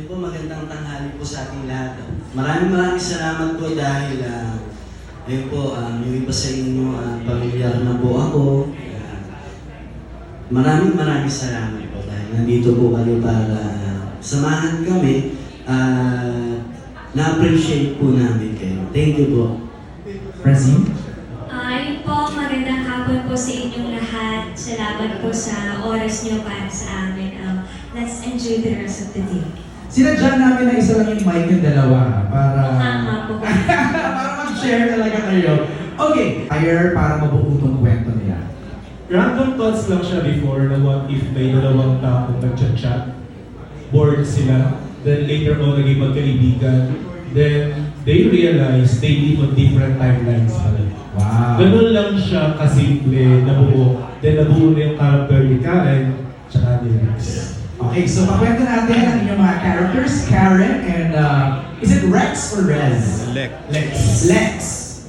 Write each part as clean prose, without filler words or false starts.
Ayun po, magandang tanghali po sa ating lahat. Maraming salamat po dahil ayun po, yung iba sa inyo, pamilyar na po ako. Maraming salamat po dahil nandito po kayo para samahan kami. Na-appreciate po namin kayo. Thank you po. Francine? Ayun po, magandang hapon po sa inyong lahat. Salamat po sa oras niyo para sa amin. Let's enjoy the rest of the day. Sinadyan namin na isa lang yung mic yung dalawa para... Tama po. para mag-share talaga kayo. Okay, hire para mabuo itong kwento niya. Random thoughts lang siya before na what if may dalawang taong nag-chat, bored sila, then later on naging magkaibigan, then they realize they live on different timelines pala. Wow. Ganun lang siya kasimple, nabuo. Then nabuo na yung character ni Karen, tsaka ni Rex. Okay, so pakwento natin ang inyong mga characters, Karen and is it Rex or Rez? Lex. Lex.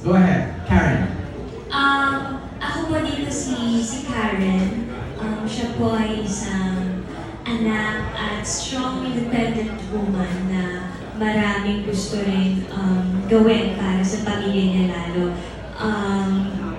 Go ahead, Karen. Ako po dito si Karen. Siya po ay isang anak at strong independent woman na maraming gusto rin gawin para sa pamilya niya lalo.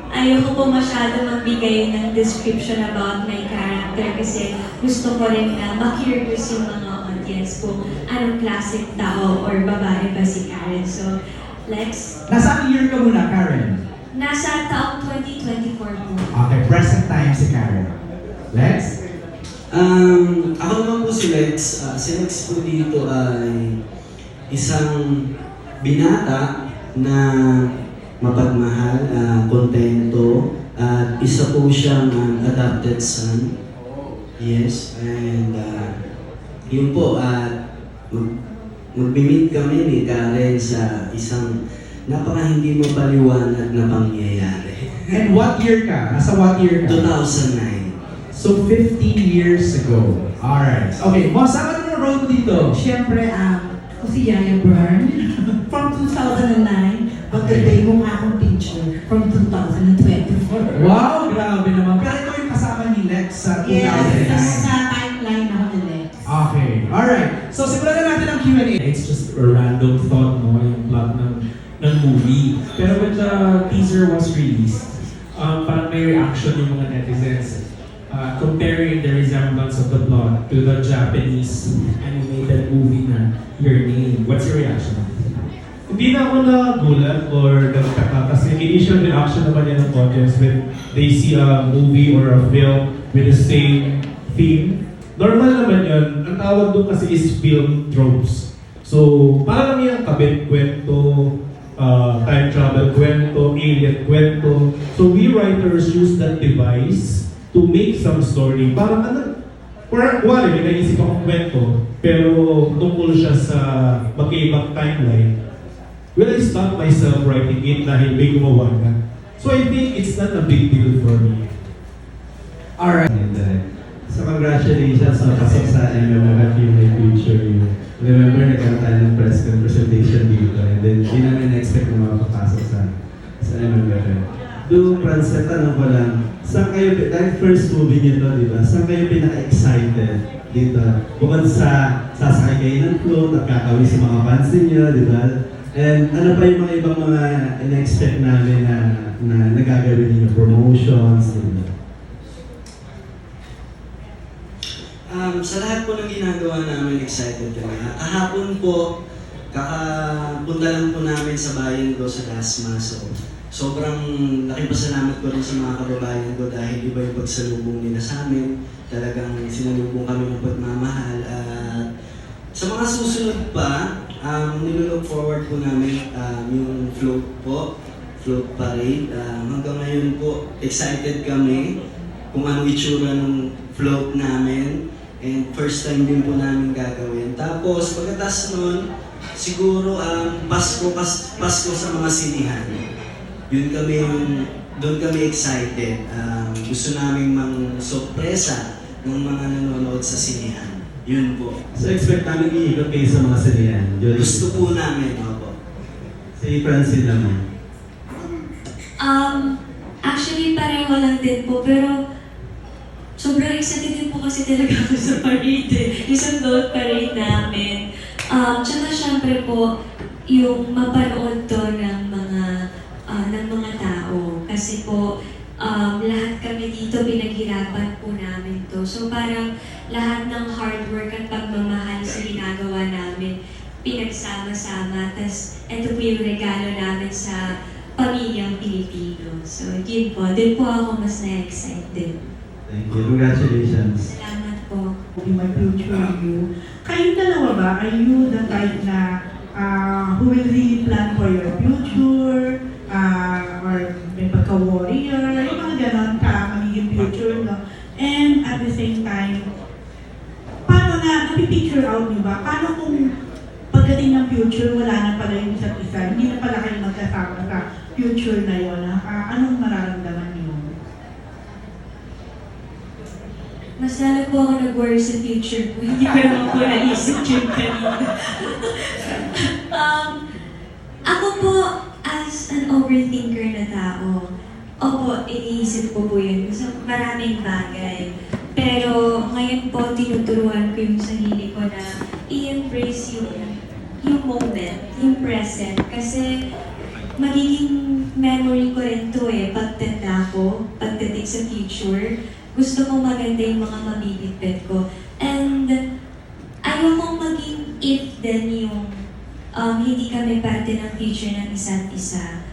Ayoko po masyado magbigay ng description about my character kasi gusto ko rin na ma-curious yung mga audience kung anong classic tao or babae ba si Karen. So, Lex? Nasaan year ka muna, Karen? Nasa taong 2024 po. Okay, present time si Karen. Lex? Ako naman po si Lex. Si Lex po dito ay isang binata na mapagmahal, kontento, at isa po siyang adopted son. Yes, and yun po, mag-meet kami ni Karen sa isang hindi mapaliwanag na pangyayari. And what year ka? Nasa what year ka? 2009. So 15 years ago. Alright. Okay, Mo, saan mo role mo dito? Siyempre, ako si Yaya Byrne from 2009. But today mo nga akong picture from 2024. Wow, grabe naman. Pero ito yung kasama ni Lex sa 2009. Yes, sa timeline ako ni Lex. Okay, alright. So simulan na natin ang Q&A. It's just a random thought, no, yung plot ng movie. Pero when the teaser was released, parang may reaction yung mga netizens comparing the resemblance of the plot to the Japanese animated movie na Your Name. What's your reaction? Hindi na ako nagulat or nagtaka kasi initial reaction naman yan ng audience when they see a movie or a film with the same theme. Normal naman yun. Ang tawag doon kasi is film tropes. So, parang yung kabit kwento, time travel kwento, alien kwento. So, we writers use that device to make some story. Parang wala, may naisip akong kwento, pero tungkol siya sa magkaibang timeline. Will I stop myself writing it dahil may gumawa na? So I think it's not a big deal for me. Alright. So congratulations sa pasok sa MMFF May Future You. Remember, nagkaroon tayo ng press presentation dito and then di namin na-expect na makapasok sa MMFF. Do, Francet, tanong ko lang, saan kayo, dahil first movie niyo to, di ba? Saan kayo pinaka-excited dito? Bukod sa sasakay kayo ng float at kakawin sa mga fans niyo, di ba? And ano pa yung mga ibang mga in-expect namin na nagagawin niyo, promotions, diba? Sa lahat po ng ginagawa namin, excited kami. Kahapon po, kakapunta lang po namin sa bayan ko sa Dasma. So, sobrang laking pasalamat ko rin sa mga kababayan ko dahil iba yung pagsalubong nila sa amin. Talagang sinalubong kami ng pagmamahal. At sa mga susunod pa, nilook forward po namin yung float parade. Hanggang ngayon po, excited kami kung anong itsura ng float namin. And first time din po namin gagawin. Tapos pagkatapos nun, siguro Pasko sa mga sinihan. Doon kami excited. Gusto namin mang-sorpresa ng mga nanonood sa sinihan. Yun po. So expect namin iikot kayo sa mga sinihan. Gusto po namin, opo. Si Francine naman. Actually, pareho lang din po, pero sobrang excited din po kasi talaga ako sa parade. Yung sa float parade namin. Tsaka syempre po, yung mapanood to ng mga tao. Kasi po, lahat kami dito pinaghirapan po namin to. So parang lahat ng hard work at pagmamahal sa ginagawa namin, pinagsama-sama. Tapos ito po yung regalo namin sa pamilyang Pilipino. So yun po, dun po ako mas na-excited. Thank you. Congratulations. Salamat po. In my future you. Kayong dalawa ba, are you the type na who will really plan for your future? Or may pagka-warrior? Yung mga ganon ka, magiging future, no? And at the same time, paano napipicture out niyo ba? Paano kung pagdating ng future, wala na pala yung isa't isa, hindi na pala kayo magkasama sa future na yun, anong mararamdaman niyo? Mas lalo po ako nag-worry sa future ko. Hindi ko naman po naisip yun kanina. Ako po, as an overthinker na tao, opo, iniisip ko po yun sa maraming bagay. Pero ngayon po, tinuturuan ko yung sarili ko na i-embrace yung moment, yung present. Kasi magiging memory ko rin to pagtanda ko, pagdating sa future. Gusto kong maganda yung mga mabibitbit ko. And ayokong maging if then yung hindi kami parte ng future ng isa't isa.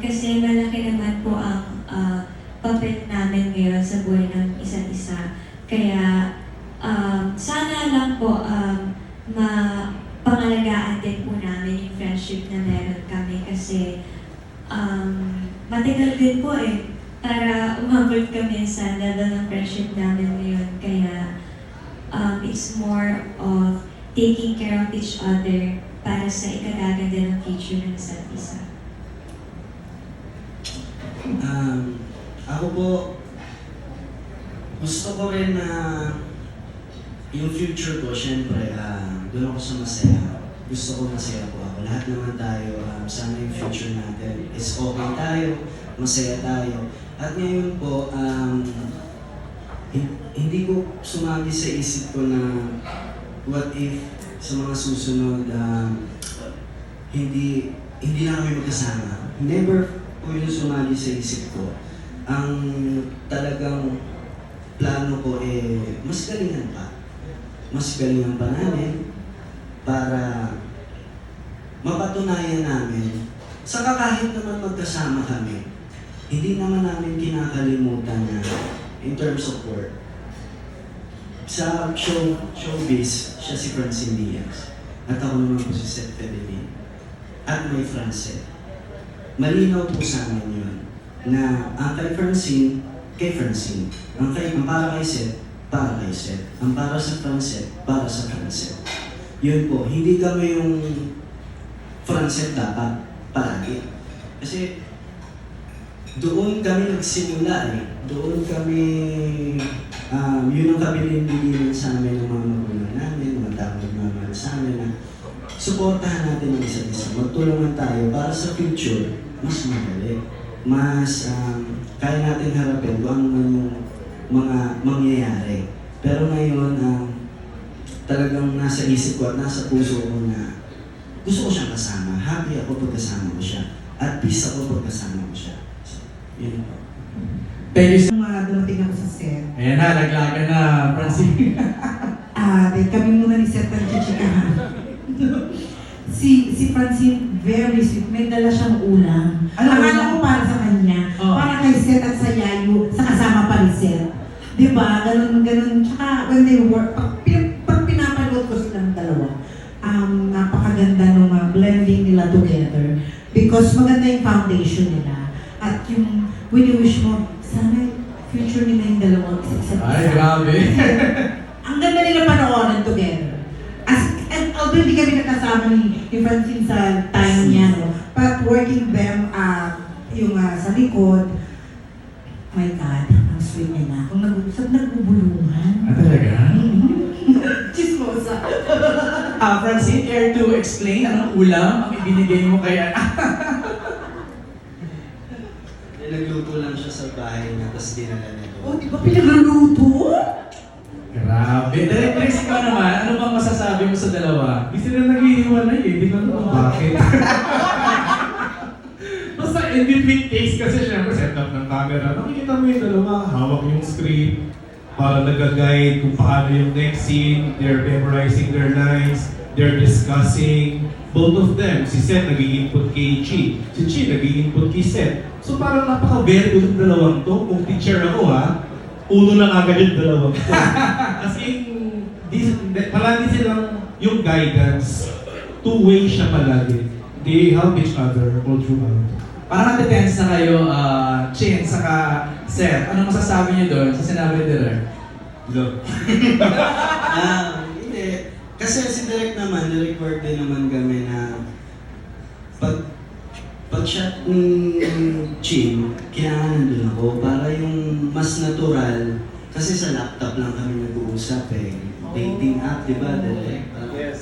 Kasi malaki naman po ang papel namin ngayon sa buhay ng isa't isa. Kaya sana lang po mapangalagaan din po namin yung friendship na meron kami. Kasi matagal din po para umabot kami sa level ng friendship namin ngayon. Kaya it's more of taking care of each other para sa ikagaganda ng future ng isa't isa. Ako po, gusto ko rin na yung future ko, syempre, doon ako sa masaya. Gusto ko masaya po ako. Lahat naman tayo, sana yung future natin is okay tayo, masaya tayo. At ngayon po, hindi ko sumagi sa isip ko na what if sa mga susunod, hindi na kami magkasama. Never po yung sumagi sa isip ko. Ang talagang plano ko mas galingan pa. Mas galingan pa namin para mapatunayan namin saka kahit naman magkasama kami, hindi naman namin kinakalimutan na in terms of work. Sa showbiz, siya si Francine Diaz. At ako naman po si Seth Fedelin. At may Francet. Malinaw po sa amin yun na ang kay Francine, kay Francine. Ang para kay Seth, para kay Seth. Ang para sa Francet, para sa Francet. Yun po, hindi kami yung Francet dapat palagi. Kasi doon kami nagsimula Doon kami, yun ang kabilin-bilin sa amin ng mga magulang namin, mga tao nagmamahal sa amin na suportahan natin ang isa't isa. Magtulungan tayo para sa future, mas madali. Mas kaya natin harapin kung ano man yung mga mangyayari. Pero ngayon, talagang nasa isip ko at nasa puso ko na gusto ko siyang kasama. Happy ako pag kasama ko siya. At peace ako pag kasama ko siya. So, yun po. Thank you so Mga dumating ako sa set. Ayan na, naglaga na, Francine. Dahil kami muna ni Seth ang chichikahan. si Francine, very sweet. May dala siyang ulam. Akala ko para sa kanya. Oh. Para kay Seth at sa Yayo, sa kasama pa ni Seth. Diba? Ganun. Tsaka when they work, pag pinapanood ko silang dalawa, napakaganda nung blending nila together. Because maganda yung foundation nila. At yung, when you wish mo, sana future nila yung dalawang isa't Ay, isa. grabe. Ang ganda nila panoorin together. And although hindi kami nakasama ni Francine sa time niya, no? But working them, yung sa likod, my God, ang sweet nila. Kung nag-uusap, nagbubulungan. Talaga? Chismosa. Francine, care to explain anong ulam ang ibinigay mo kay Nagluto lang siya sa bahay niya, tapos dinala niya doon. Oh, di ba pinagluluto? Grabe. Direct ikaw naman, ano bang masasabi mo sa dalawa? Gusto na Bakit? Basta in between takes kasi syempre set up ng camera. Nakikita mo yung dalawa, hawak yung script, para nag-guide kung paano yung next scene, they're memorizing their lines, they're discussing. Both of them, si Seth nag-i-input kay Chi, si Chi nag-i-input kay Seth. So parang napaka-very good yung dalawang to. Kung teacher ako ha, uno lang agad yung dalawang to. As in, palagi silang yung guidance, two-way siya palagi. They help each other all throughout. Parang nate-tense na kayo, Chin, saka Seth. Ano masasabi niyo doon sa sinabi nila? Look. Hindi. Kasi si Direk naman, na-record din naman kami na pag-shot ni Chin, kailangan nandun ako para yung mas natural. Kasi sa laptop lang kami nag-uusap eh. Dating app, di ba, Direk? Yes.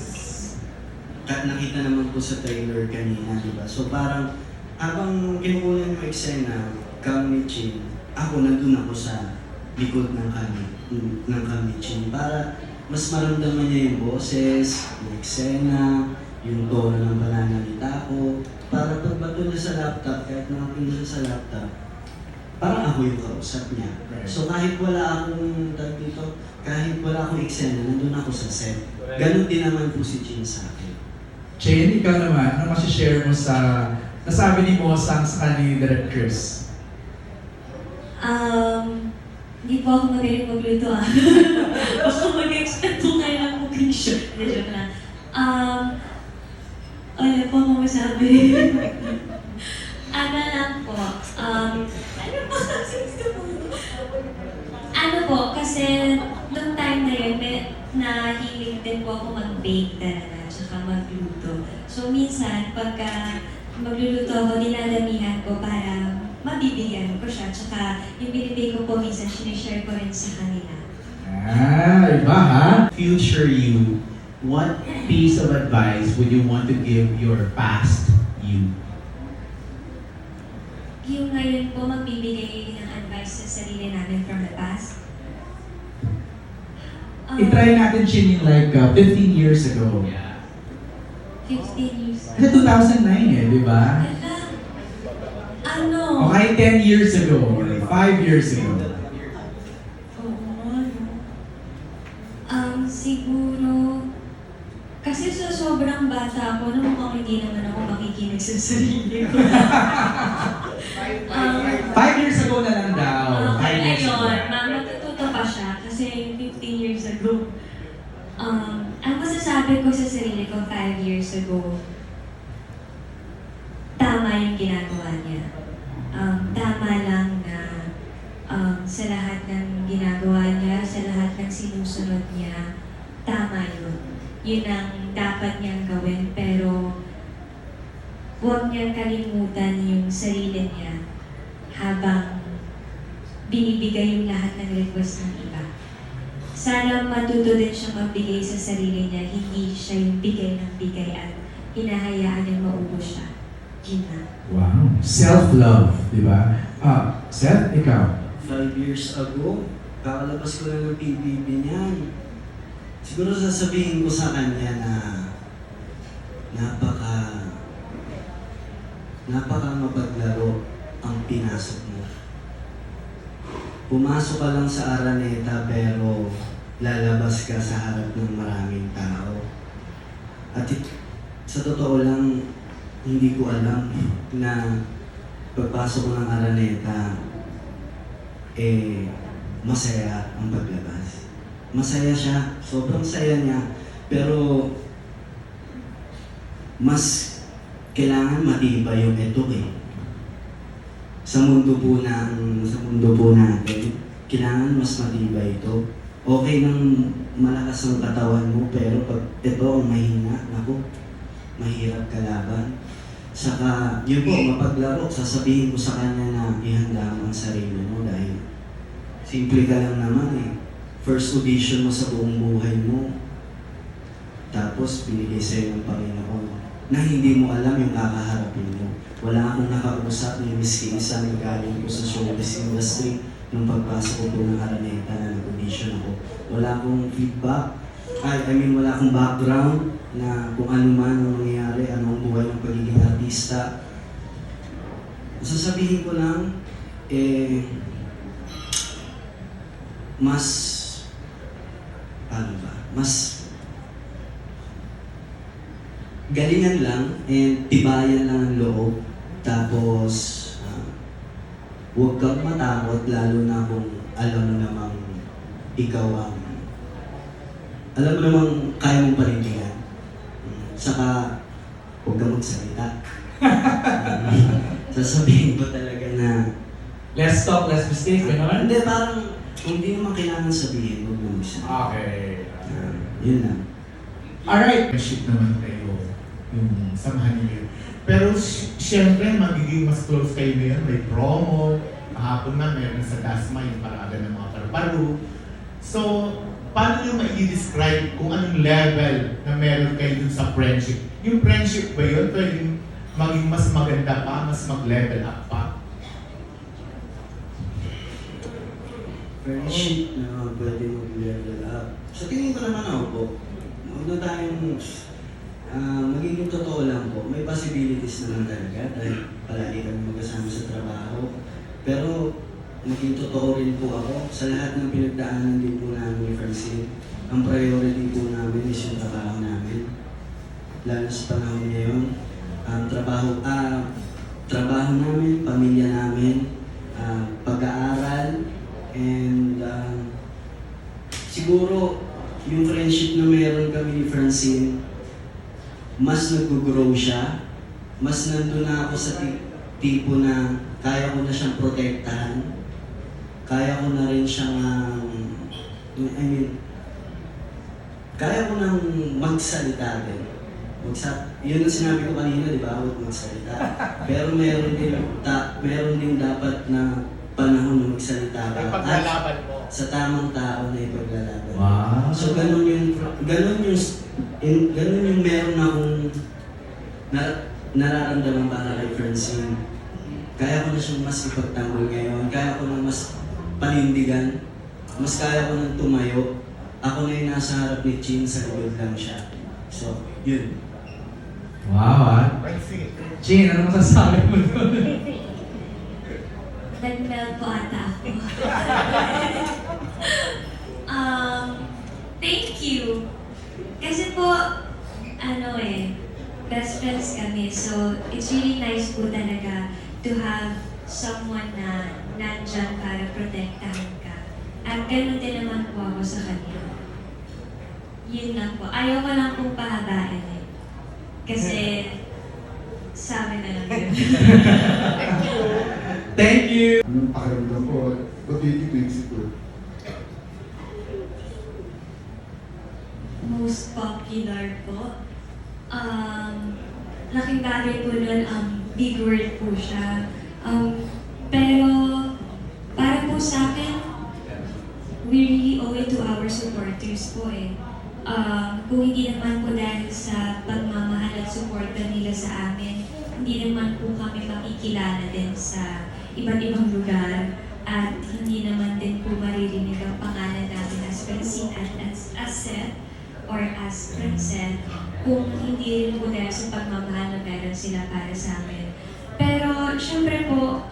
Nakita naman po sa trailer kanina, di ba? So parang habang kinukunan yung eksena, kami ni Chin, ako nandun ako sa likod ng kami Chin para mas maramdaman niya yung boses, yung eksena, yung tono ng pananalita ko. Para pagbato niya sa laptop, kahit nakapin siya sa laptop, parang ako yung kausap niya. So kahit wala akong kahit wala akong eksena, nandun ako sa set. Ganon din naman po si Chin sa akin. Chin, ikaw naman, ano masishare mo sa nasabi ni Mosang sa kanil Direct Chris? Hindi po ako magaling magluto ah. Baka mag-expect po kayo ng cooking show. Joke lang. Ano po ako masabi? Ano lang po. Ano po, kasi nung time na yun, nahilig din po ako mag-bake talaga, tsaka magluto. So minsan, pagka magluluto ako, dinadamihan ko para mabibigyan ko siya. Tsaka yung binibigay ko po minsan, sinishare ko rin sa kanila. Iba ha? Future you, what piece of advice would you want to give your past you? Yung ngayon po, magbibigay ng advice sa sarili namin from the past. I-try natin Chin yung like 15 years ago. 15 years. Kasi 2009 eh, di ba? Ala, ano? Okay, 10 years ago, 5 years ago. Oo, ano? Siguro, kasi sa sobrang bata ako, mukhang hindi naman ako makikinig sa sarili ko. 5 years ago na lang daw. 5 Okay na years ago. yun. Matututo pa siya kasi 15 years ago. Ang masasabi ko sa sarili ko 5 years ago, tama yung ginagawa niya. Tama lang na sa lahat ng ginagawa niya, sa lahat ng sinusunod niya, tama yun. Yun ang dapat niyang gawin, pero huwag niyang kalimutan yung sarili niya habang binibigay yung lahat ng request ng iba. Sana matuto din siya magbigay sa sarili niya, hindi siya yung bigay ng bigay at hinahayaan niyang maubos siya. Yun na. Wow. Self-love, di ba? Seth, ikaw? 5 years ago, kakalabas ko lang ng PBB niyan. Siguro sasabihin ko sa kanya na napaka mapaglaro ang pinasok mo. Pumasok ka lang sa Araneta pero lalabas ka sa harap ng maraming tao. At sa totoo lang, hindi ko alam na pagpasok ko ng Araneta, masaya ang paglabas. Masaya siya, sobrang saya niya, pero mas kailangan matibay yung ito eh. Sa mundo po natin, kailangan mas matibay ito. Okay nang malakas ang katawan mo, pero pag ito ang mahina, naku, mahirap kalaban. Saka, yun po, mapaglaro, sasabihin ko sa kanya na ihanda mo ang sarili mo dahil simple ka lang naman eh. First audition mo sa buong buhay mo, tapos binigay sa'yo ng Panginoon na hindi mo alam yung kakaharapin mo. Wala akong nakausap ni miski isa na galing ko sa showbiz industry nung pagpasok ko po ng Araneta na nag-audition ako. Wala akong feedback I mean, wala akong background na kung ano man ang nangyayari, ano ang buhay ng pagiging artista. Sasabihin ko lang, mas, paano ba, mas galingan lang and tibayan lang ang loob. Tapos, huwag kang matakot lalo na kung alam mo namang ikaw ang alam mo namang kaya mong panindigan. Saka, huwag kang magsalita. Sasabihin ko talaga na, Less talk, less mistake, gano'n? hindi, parang, kung di naman kailangan sabihin, huwag mo magsalita. Okay. Yun lang. Alright. Friendship naman kayo, yung samahan niyo. Pero siyempre, magiging mas close kayo ngayon. May promo, kahapon na meron sa Dasma yung parada ng mga paru-paro. So, paano nyo ma-describe kung anong level na meron kayo dun sa friendship? Yung friendship ba yun? Pwedeng maging mas maganda pa, mas mag-level up pa? Friendship na pwede mag-level up. Sa tingin ko naman ako po, huwag na tayong magiging totoo lang po. May possibilities naman talaga dahil palagi kami magkasama sa trabaho. Pero maging totoo rin po ako sa lahat ng pinagdaanan din po namin ni Francine. Ang priority po namin is yung trabaho namin. Lalo sa panahon ngayon, trabaho namin, pamilya namin, pag-aaral, and siguro yung friendship na meron kami ni Francine, mas nag-grow siya, mas nandun na ako sa tipo na kaya ko na siyang protektahan, kaya ko na rin siyang, kaya ko nang magsalita din. Yun ang sinabi ko kanina, di ba? Huwag magsalita. Pero meron din dapat na panahon na magsalita ka. Paglalaban mo. Sa tamang tao na ipaglalaban. Wow. So ganun yung meron akong nararamdaman para kay Francine. Kaya ko na siyang mas ipagtanggol ngayon. Kaya ko na mas panindigan. Mas kaya ko nang tumayo. Ako na yung nasa harap ni Chin, sa likod lang siya. So, yun. Wow, Sige. Jane, ano masasabi mo doon? Nag-melt po ata ako. Thank you. Kasi po, best friends kami. So, it's really nice po talaga to have someone na nandyan para protektahan ka. At ganun din naman po ako sa kanya. Yun lang po. Ayaw ko lang pong pahabain eh. Kasi, sa amin na lang yun. Thank you! Anong pakiramdam ko? What do you think makes it good? Most popular po. Laking bagay po nun, big word po siya. Pero, para po sa akin, we really owe it to our supporters po eh. Kung hindi naman po dahil sa pagmamahal at suporta nila sa amin, hindi naman po kami makikilala din sa iba't ibang lugar at hindi naman din po maririnig ang pangalan namin as Francine at as Seth or as Francine kung hindi rin po dahil sa pagmamahal na meron sila para sa amin. Pero syempre po,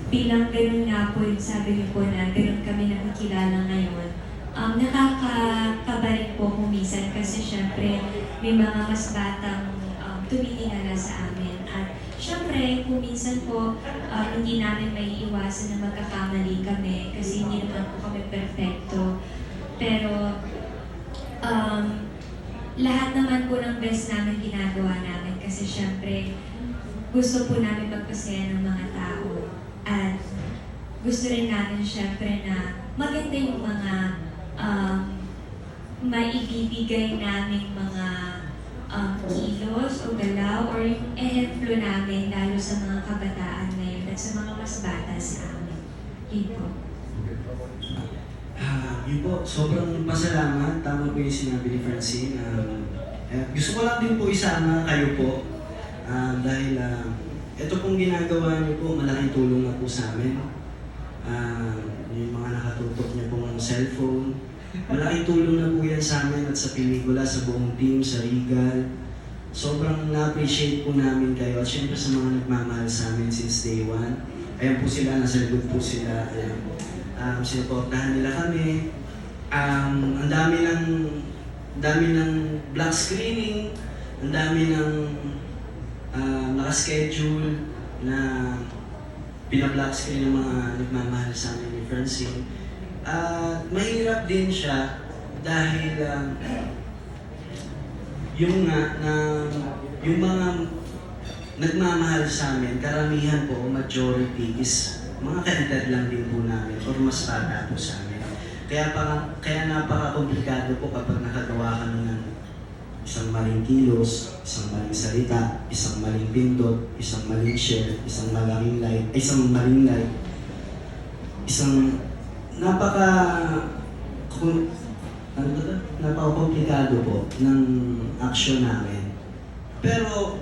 bilang ganun nga po, sabi niyo po na ganun kami nakikilala ngayon, nakakabalik po kung minsan kasi syempre may mga mas batang tumitingala sa amin. At syempre, kung minsan po hindi namin may iwasan na magkakamali kami kasi hindi naman po kami perfecto. Pero lahat naman po ng best namin ginagawa namin kasi syempre gusto po namin magpasaya ng mga tao. At gusto rin namin syempre na maganda yung mga maibibigay naming mga kilos o galaw or yung ehemplo namin lalo sa mga kabataan ngayon at sa mga mas bata sa amin. Yun po. Yun po, sobrang pasalamat. Tama po yung sinabi ni Francine. Gusto ko lang din po isama kayo po dahil ito pong ginagawa niyo po, malaking tulong na po sa amin. Yung mga nakatutok niyo pong cellphone, Malaking tulong na po yan sa amin at sa pelikula, sa buong team, sa Regal. Sobrang na-appreciate po namin kayo at syempre sa mga nagmamahal sa amin since day one. Ayan po sila, nasa likod po sila. Ayan. Sinuportahan nila kami. Ang dami ng black screening, ang dami ng nakaschedule na pina-black screen ng mga nagmamahal sa amin ni Francine. Mahirap din siya dahil yung mga nagmamahal sa amin, karamihan po, majority is mga kaedad lang din po namin or mas bata po sa amin. Kaya napaka-komplikado po kapag nakagawa kami ng isang maling kilos, isang maling salita, isang maling pindot, isang maling share, isang maling like, isang napaka-komplikado po ng action namin. Pero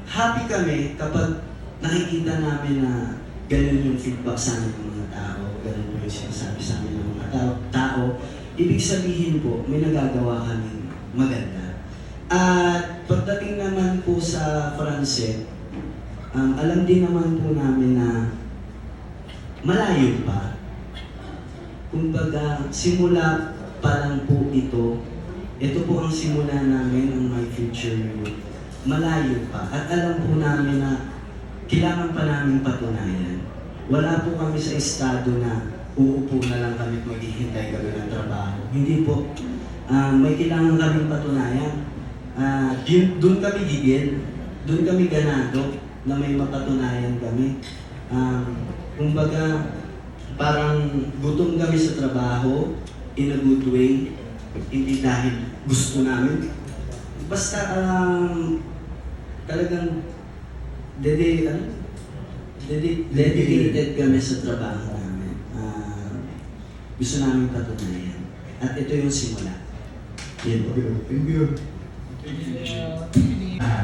happy kami kapag nakikita namin na ganun yung feedback sa amin ng mga tao, ganun po yung sinasabi sa amin ng mga tao. Ibig sabihin po, may nagagawa kami maganda. At pagdating naman po sa Francet, alam din naman po namin na malayo pa. Kumbaga, simula pa lang po ito po ang simula namin ng My Future You. Malayo pa. At alam po namin na kailangan pa namin patunayan. Wala po kami sa estado na uupo na lang kami at maghihintay kami ng trabaho. Hindi po. May kailangan kaming patunayan. Doon kami gigil. Doon kami ganado na may mapatunayan kami. Kumbaga, parang gutom kami sa trabaho in a good way. Hindi dahil gusto namin. Basta talagang dedicated kami sa trabaho namin. Gusto namin patunayan. At ito yung simula. Yan po. Thank you.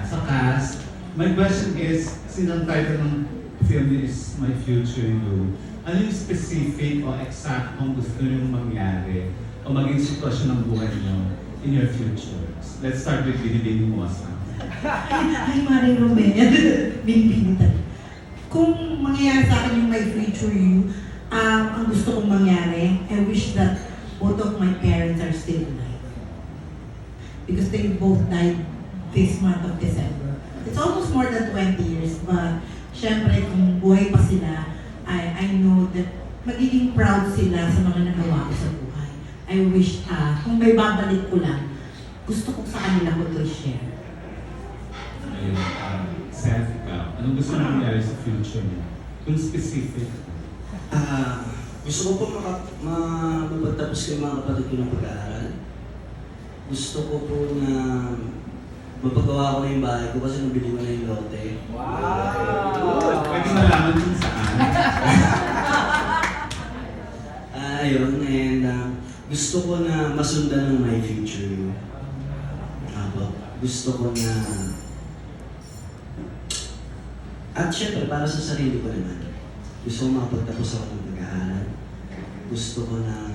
Sa cast, my question is, sinang title ng film is My Future You? Ano yung specific o exact kung gusto nyo mangyari o maging sitwasyon ng buhay nyo in your future? Let's start with Binibini Mosa. Ay, Maring Romea, binibinitan. Kung mangyayari sa akin yung My Future You, ang gusto kong mangyari, I wish that both of my parents are still alive. Because they both died this month of December. It's almost more than 20 years, but syempre kung buhay pa sila, I know that magiging proud sila sa mga nagawa ko sa buhay. I wish, kung may babalik ko lang, gusto ko sa kanila ko to share. Ayun, Seth, ikaw, anong gusto nyo mangyari sa future mo? Kung specific. Gusto ko po mapagtapos ko yung mga kapatid ko ng pag-aaral. Gusto ko po na mapagawa ko na yung bahay ko kasi nabili ko na yung lote. Pwede malaman kung saan. Ayun, and gusto ko na masundan ng My Future You. Gusto ko na... At syempre, para sa sarili ko naman, gusto ko makapagtapos ako ng pag-aaral. Gusto ko na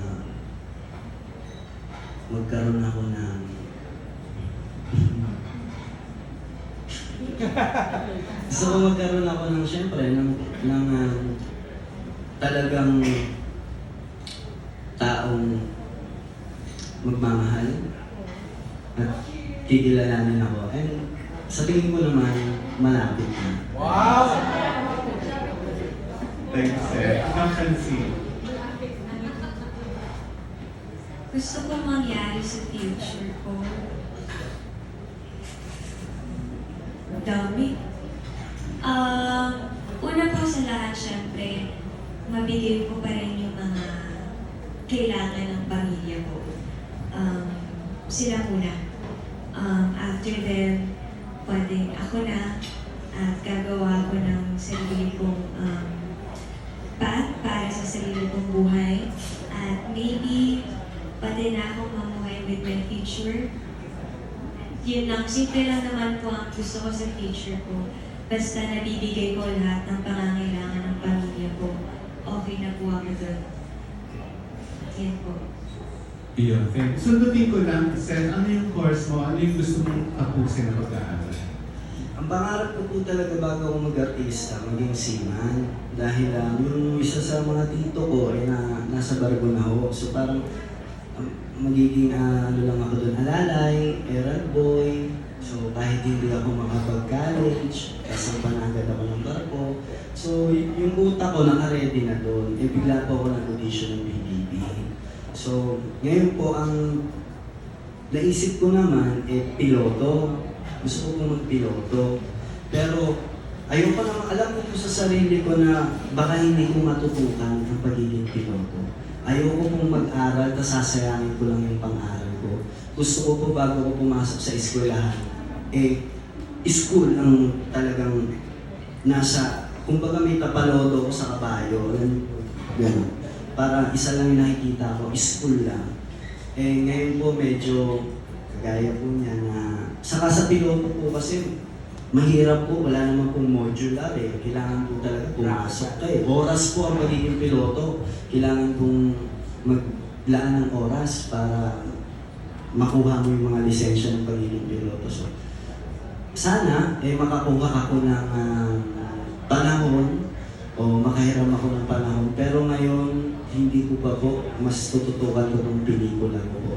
magkaroon ako ng... Gusto ko magkaroon ako ng, syempre, ng talagang taong magmamahal at kikilalanin ako. And sa tingin ko naman, malapit na. Thanks, Seth. Ikaw, Francine. Gusto ko mangyari sa future ko. Dami. Una po sa lahat, syempre, mabigay ko pa rin yung mga kailangan ng pamilya ko. Sila muna. After them, pwedeng ako na at gagawa ko ng sarili kong path para sa sarili kong buhay. At maybe, pwede na akong mamuhay with my future. Yun lang, simple lang naman po ang gusto ko sa future ko. Basta nabibigay ko lahat ng pangangailangan ng pamilya ko, okay na po ako doon. Yan po. Yeah, thanks. Sundutin ko lang, Sen, ano yung course mo? Ano yung gusto mong tapusin na pag-aaral? Ang pangarap ko po talaga bago ako mag-artista, maging seaman. Dahil yung isa sa mga tito ko ay nasa Bargo na ho. So parang magiging ano lang ako doon, alalay, errand boy. So kahit hindi ako makapag-college, kasampan agad ako ng barko. So yung utak ko naka-ready na doon. Eh bigla po ako nag-audition ng BBB. So ngayon po ang naisip ko naman, piloto. Gusto ko pong magpiloto. Pero ayoko naman, alam ko po sa sarili ko na baka hindi ko matutukan ang pagiging piloto. Ayoko pong mag-aral, tapos sasayangin ko lang yung pang-aral ko. Gusto ko po bago ko pumasok sa eskwelahan, school ang talagang nasa, kumbaga may tapalodo ko sa kabayo, gano'n. Parang isa lang yung nakikita ko, school lang. Ngayon po medyo kagaya po niya na, saka sa piloto po kasi, mahirap po, wala naman pong modular Kailangan po talaga pumasok kayo. Oras po ang magiging piloto. Kailangan pong maglaan ng oras para makuha mo yung mga lisensya ng pagiging piloto. So, sana makakuha ako ng panahon o makahiram ako ng panahon. Pero ngayon, hindi ko pa po mas tututukan ko ng pelikula ko po.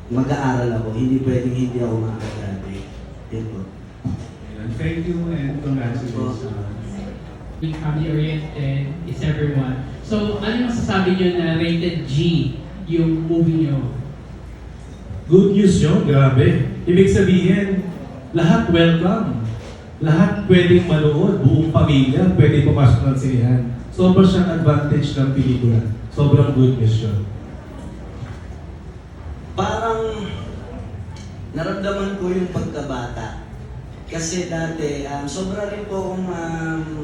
Mag-aaral ako, hindi pwedeng hindi ako makakagraduate. Yan po. Thank you and congratulations. Being family-oriented is everyone. So, ano masasabi nyo na rated G yung movie nyo? Good news yun, grabe. Ibig sabihin, lahat welcome. Lahat pwedeng manood, buong pamilya, pwede pumasok ng sinihan. Sobrang siyang advantage ng pelikula. Sobrang good news yun. Parang naramdaman ko yung pagkabata. Kasi dati, sobra rin po akong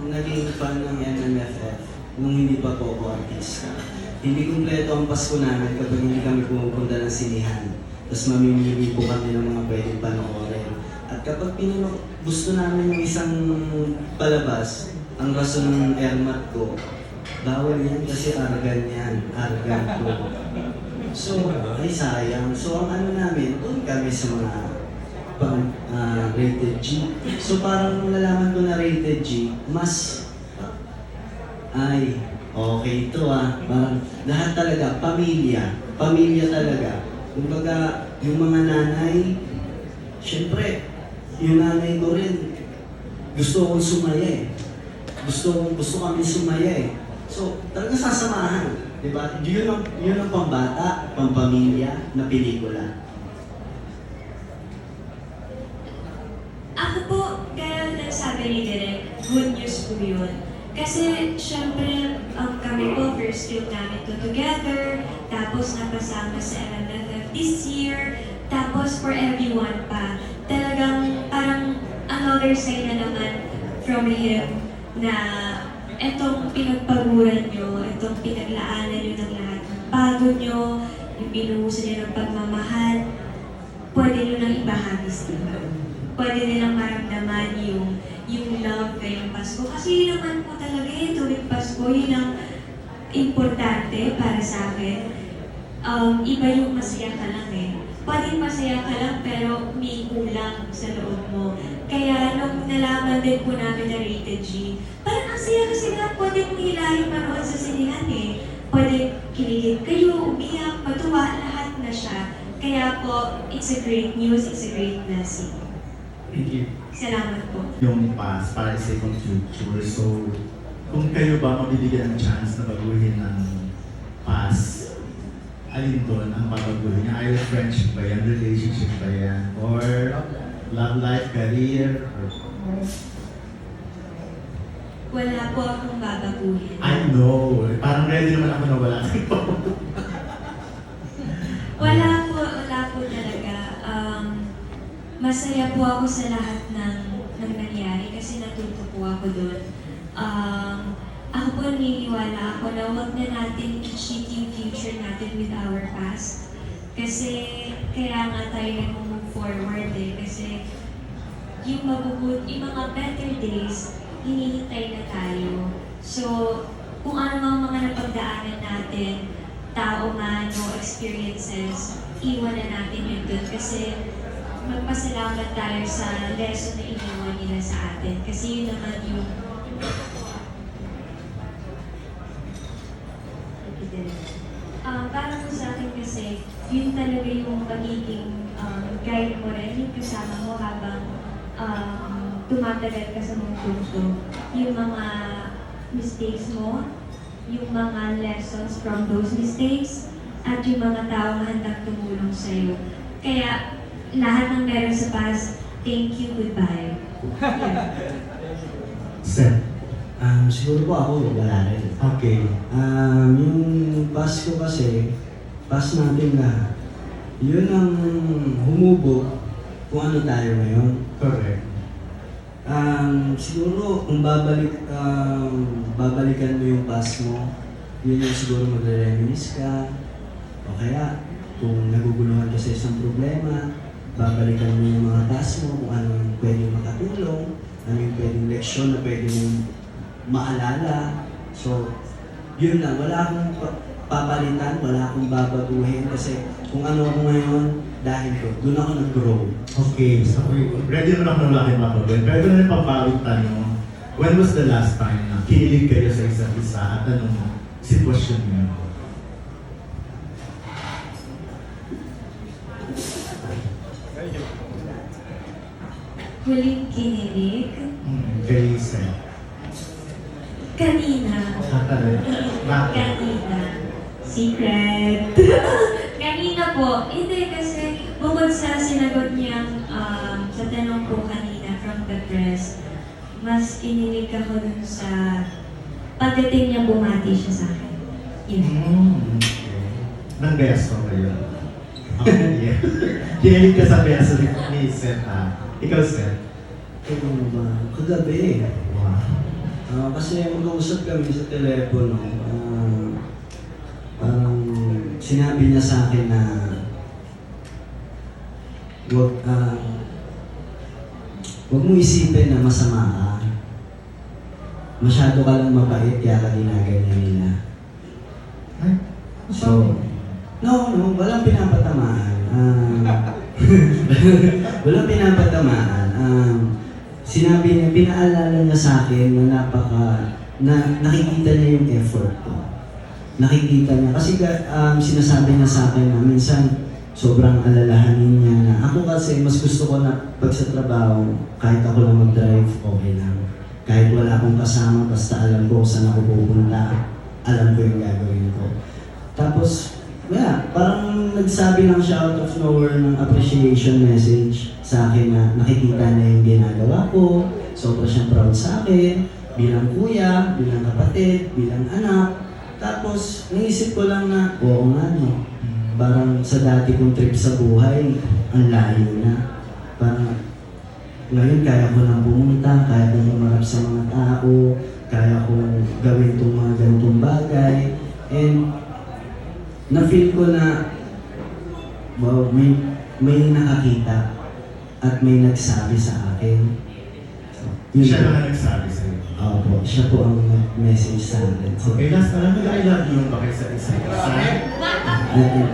naging fan ng MMFF nung hindi pa po ako artista. Hindi kumpleto ang Pasko namin kapag hindi kami pumupunta ng sinihan. Tapos mamimili po kami ng mga pwedeng panoorin. At kapag gusto namin yung isang palabas, ang rason ng airmat ko, bawal yan kasi argan yan. Argan ko. So, ay sayang. So, ang ano namin, doon kami sa mga rated G. So, parang nung nalaman ko na rated G, mas, ay, okay ito Parang lahat talaga, pamilya. Pamilya talaga. Kumbaga, yung mga nanay, syempre, yung nanay ko rin, gusto kong sumaya Gusto kami sumaya So, talaga sasamahan. Diba? Yun ang pambata, pampamilya na pelikula. Ako po, kaya nagsabi ni Direk, good news po yun. Kasi, syempre, kami po, first film namin to together, tapos napasama sa MMFF this year, tapos for everyone pa. Talagang parang another sign na naman from him na etong pinagpaguran nyo, etong pinaglaanan nyo ng lahat ng pagod nyo, yung binuhusan nyo ng pagmamahal, pwede nyo nang ibahagi sa iba. Pwede nilang maramdaman yung love ngayong Pasko. Kasi yun naman po talaga tuwing Pasko, yun ang importante para sa akin. Iba yung masaya ka lang Pwedeng masaya ka lang pero may kulang sa loob mo. Kaya nung nalaman din po namin na rated G, parang ang saya kasi nga pwede mong hilahin manood sa sinihan Pwede kiligin kayo, umiyak, matuwa, lahat na siya. Kaya po, it's a great news, it's a great blessing. Thank you. Salamat po. Yung past para sa ibang future. So, kung kayo ba mabibigyan ng chance na baguhin ng past, alin doon ang babaguhin niya? Either friendship ba yan, relationship ba yan, or love life, career, or... Wala po akong babaguhin. I know. Parang ready naman ako na wala. Wala po talaga. Masaya po ako sa lahat ng nangyari kasi natuto po ako doon. Ako po naniniwala ako na huwag na natin i-cheat yung future natin with our past. Kasi kaya nga tayo nag-move forward kasi yung mga better days, hinihintay na tayo. So, kung ano mga napagdaanan natin, tao man o experiences, iwan na natin yun dun. Kasi magpasalamat tayo sa lesson na iniwan nila sa atin. Kasi yun naman yung para po sa akin kasi, yun talaga yung pagiging guide mo rin, yung kasama mo habang tumatagal ka sa mundong to. Yung mga mistakes mo, yung mga lessons from those mistakes, at yung mga taong handang tumulong sa'yo. Kaya, lahat ng meron sa past, thank you, goodbye. Seth. Siguro po ako, wala rin. Okay. Yung pass ko kasi, pass natin lahat. Yun ang humubo kung ano tayo ngayon. Correct. Siguro kung babalikan mo yung pass mo, yun yung siguro magre-reminisce ka. O kaya, kung naguguluhan ka sa isang problema, babalikan mo yung mga task mo, kung ano yung pwedeng makatulong, ano yung pwedeng leksyon na pwede mong maalala. So, yun lang. Wala akong papalitan, wala akong babaguhin kasi kung ano ako ngayon, dahil doon ako nag-grow. Okay, so ready mo na ako ng laki mga problem. Pero ito na yung pampawit tanong. When was the last time na kilig kayo sa isa't isa at anong sitwasyon niyo? Huling kinilig, Kayo Seth. kanina. Bakit? Kanina. Secret. Kanina po. Hindi kasi bukod sa sinagot niyang sa tanong ko kanina from the press, mas inilig ako dun sa pagdating niya bumati siya sa akin. Yun. Nang beso kayo. Okay. Kinilig ka sa beso ni Seth Ikaw Seth. Ano ba? Kagabi. Wow. Kasi mag-uusap kami sa telepono. Parang sinabi niya sa akin na wag mo isipin na masama ka. Masyado ka lang mabait kaya ka ginaganyan nila. Ay, So, no, walang pinapatamaan. Walang pinapatamaan. Sinabi niya, pinaalala niya sa akin na nakikita niya yung effort ko. Nakikita niya. Kasi sinasabi niya sa akin na minsan sobrang alalahanin niya na ako kasi mas gusto ko na pag sa trabaho, kahit ako lang mag-drive, okay lang. Kahit wala akong kasama, basta alam ko saan ako pupunta, alam ko yung gagawin ko. Tapos, parang nagsabi lang siya out of nowhere ng appreciation message sa akin na nakikita niya yung ginagawa ko, sobra siyang proud sa akin, bilang kuya, bilang kapatid, bilang anak. Tapos, naisip ko lang na, oo nga no, parang sa dati kong trip sa buhay, ang layo na. Parang, ngayon kaya ko nang pumunta, kaya ko umarap sa mga tao, kaya ko gawin itong mga ganitong bagay. And, na-feel ko na, wow, may nakakita at may nagsabi sa akin. So, yun Siya po. na nagsabi sa'yo. Opo, siya po ang message sa akin. So, Okay, last na lang, I love you ba kayo sa isa?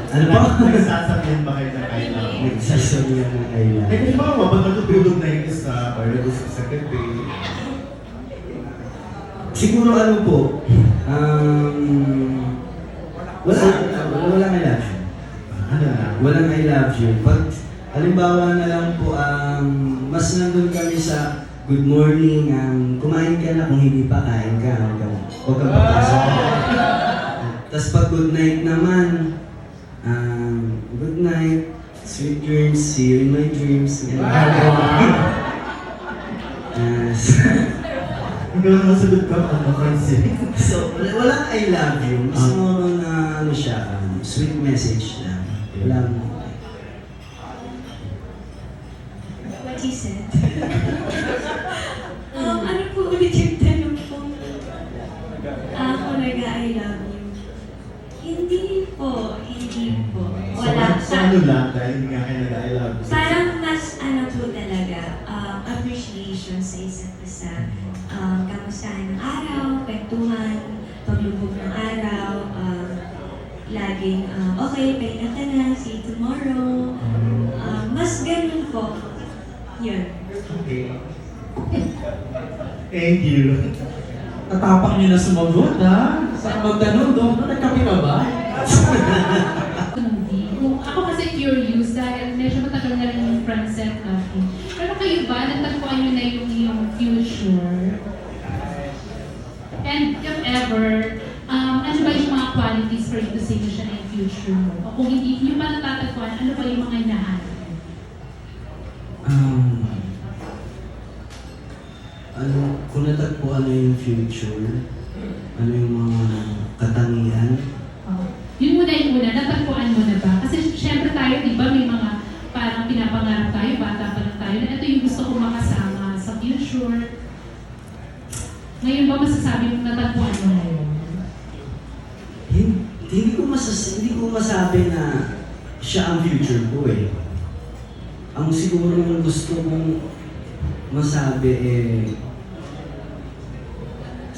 ano po? Nagsasabihan ba kayo ng I love you? Sasabihan ng I love Eh, you. kung ba, pag natutulog na yung isa, or nag-usap sa gabi, Siguro ano po, walang I love you. ano na? Walang I love you. Pag, halimbawa na lang po, mas nandun kami sa good morning, kumain ka na, kung hindi pa, kain ka. Huwag kang papasok. Tapos pag good night naman, good night, sweet dreams, see you in my dreams. Yes. Ikaw na masagot ka, ano Francis? So, walang I love you. Mas more na ano siya, sweet message lang. Walang, What he said. Ano po ulit yung tanong ko? Ako nag-I love you. Hindi po. Wala. So ano lang, dahil nga kayo nag-I love you. Parang mas ano po talaga, appreciation sa isa't isa. Kamustahan ng araw, kwentuhan, paglubog ng araw, lagi po. Yun. Okay. Thank you. Tatapang niyo na sumagot, ha? Sa magtanong doon, nagkape ka ba? Movie. Kung ako kasi curious dahil medyo matagal na rin yung front set natin. Pero kayo ba, natagpuan nyo na yung future? And if ever, ano ba yung mga qualities for you to say na siya na yung future mo? O kung hindi nyo pa natatagpuan, ano ba yung mga hinahanap? Kung natagpuan na yung future, ano yung mga katangian? Yun muna yung una, natagpuan mo na ba? Kasi syempre tayo, di ba, may mga parang pinapangarap tayo, bata pa lang tayo, na ito yung gusto kong makasama sa future. Ngayon ba masasabi mong natagpuan mo na yun? Hindi ko masabi na siya ang future ko eh. Ang siguro yung gusto kong masabi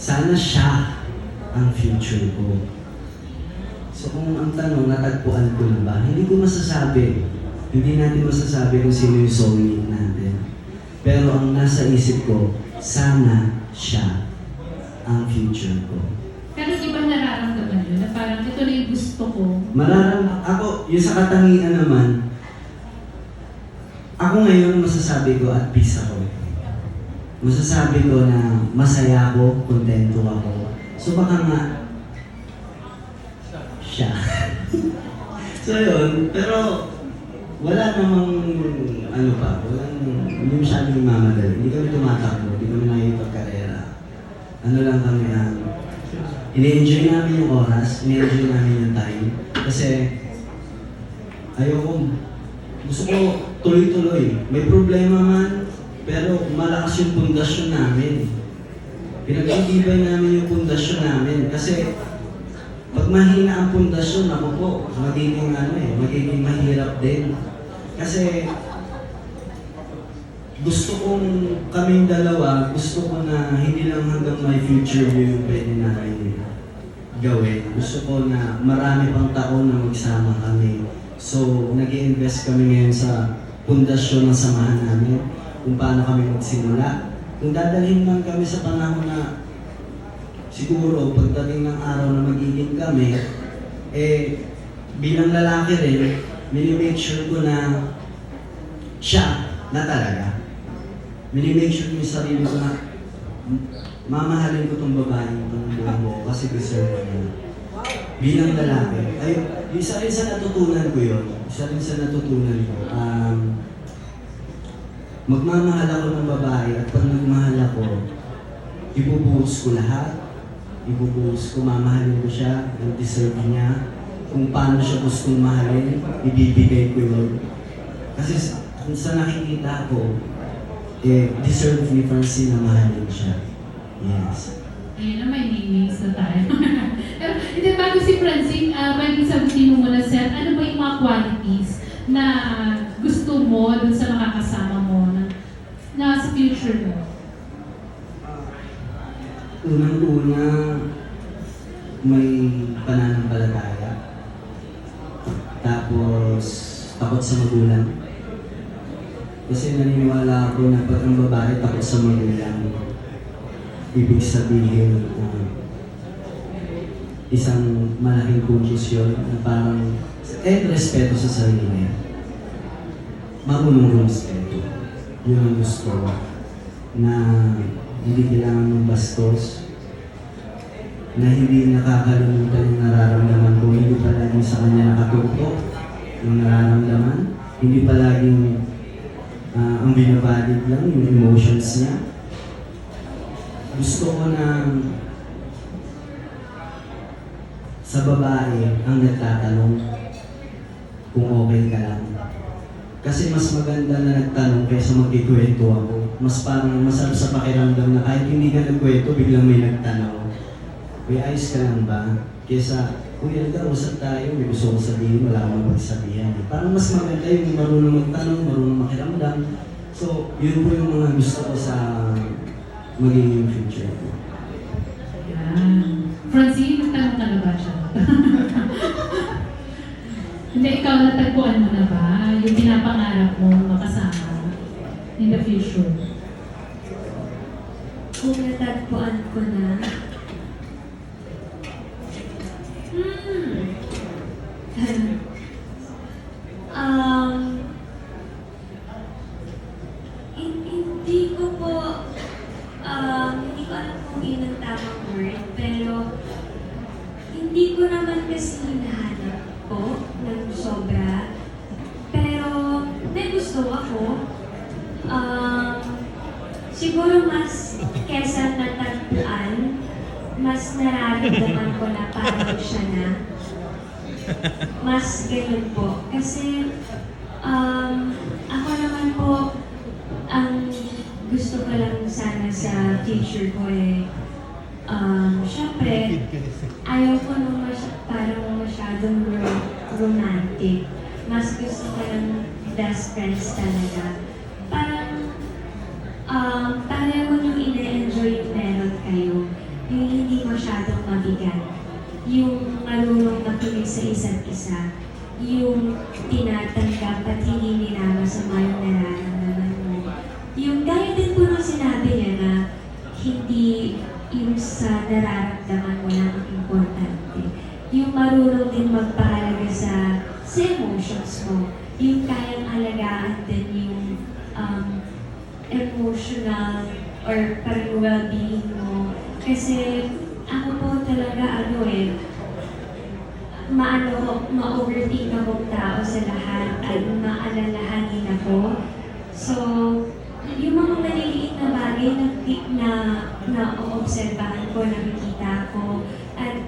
sana siya ang future ko. So kung ang tanong, natagpuan ko na ba? Hindi ko masasabi. Hindi natin masasabi kung sino yung soulmate natin. Pero ang nasa isip ko, sana siya ang future ko. Pero di ba nararamdaman yun? Na parang ito na yung gusto ko. Ako, yung sa katangian naman, ako ngayon masasabi ko at peace ako. Masasabi ko na masaya ako, kontento ako. So baka nga, siya. So yun, pero wala namang hindi masyadong mamadali. Hindi kami tumatakbo, hindi kami nakikipagkarera. Ano lang kami ini-enjoy namin yung oras, ini-enjoy namin yung time. Kasi gusto ko tuloy-tuloy. May problema man, pero malakas yung pundasyon namin. Pinag-iibay namin yung pundasyon namin. Kasi pag mahina ang pundasyon, ako po, magiging mahirap din. Kasi gusto kong kaming dalawa, gusto ko na hindi lang hanggang my future yung pwede namin gawin. Gusto ko na marami pang taon na magsama kami. So, nag-i-invest kami ngayon sa pundasyon ng samahan namin, kung paano kami magsimula. Kung dadalhin man kami sa panahon na siguro pagdating ng araw na magiging kami, bilang lalaki rin, minimake sure ko na siya na talaga. Minimake sure ko yung sarili ko na mamahalin ko tong babae itong buong buo kasi deserve ko na. Bilang lalaki. Isa rin sa natutunan ko yun. Magmamahal ako ng babae at pag nagmahal ako, ibubuhos ko lahat. Mamahalin ko siya, ang deserve niya. Kung paano siya gustong mahalin, ibibigay ko yun. Kasi sa nakikita ko, deserve ni Francine na mahalin siya. Yes. Ayun na, may names na tayo. Pero, hindi, bago si Francine, pwedeng sagutin mo muna, Seth, ano ba yung mga qualities na gusto mo dun sa makakasama mo na sa future mo? Unang-una, may pananampalataya. Tapos, takot sa magulang. Kasi naniniwala ako na pag ang babae takot sa magulang, ibig sabihin isang malaking kumpos yun na parang respeto sa sarili niya. Marunong respeto. Yun ang gusto ko. Na hindi kailangan ng bastos. Na hindi nakakalimutan yung nararamdaman ko. Hindi palaging sa kanya nakatutok yung nararamdaman. Hindi palaging ang binabalig lang yung emotions niya. Gusto ko na sa babae ang nagtatanong kung okay ka lang. Kasi mas maganda na nagtanong kaysa magkikwento ako. Mas parang masarap sa pakiramdam na kahit hindi ka nagkwento, biglang may nagtanong. Uy, ayos ka lang ba? Kaysa, uy, usap tayo, may gusto ko sabihin, wala akong pagsabihan. Parang mas maganda yung marunong magtanong, marunong makiramdam. So, yun po yung mga gusto ko sa magiging future ko. Yan. Francine, magtanong ka na ba siya? Hindi, ikaw natagpuan mo na ba yung pinapangarap mo makasama in the future? Kung natagpuan ko na, hindi ko po, hindi ko alam kung yun ang tamang word, pero hindi ko naman kasi hinahanap po ng sobra. Pero may gusto ako. Siguro mas kesa natagpuan, mas nararamdaman ko na parang siya na. Mas ganun po. Kasi ako naman po, ang gusto ko lang sana sa future ko syempre, ayaw ko nung parang masyadong romantic. Mas gusto ko lang best friends talaga. Pareho nyo ine-enjoy yung meron kayo. Yung hindi masyadong mabigat. Yung marunong makinig sa isa't isa. Yung tinatanggap at hindi minamasama yung nararamdaman mo. Yung gaya din po nung sinabi niya na hindi yung sa nararamdaman mo lang ang importante. Yung marunong din magpahalaga sa emotions mo. Yung kayang alagaan din yung emotional or parang well-being mo. Kasi ako po talaga ma-overthink akong tao sa lahat at maalalahanin ako. So, yung mga maliliit na bagay na oobserbahan ko, nakikita ko, at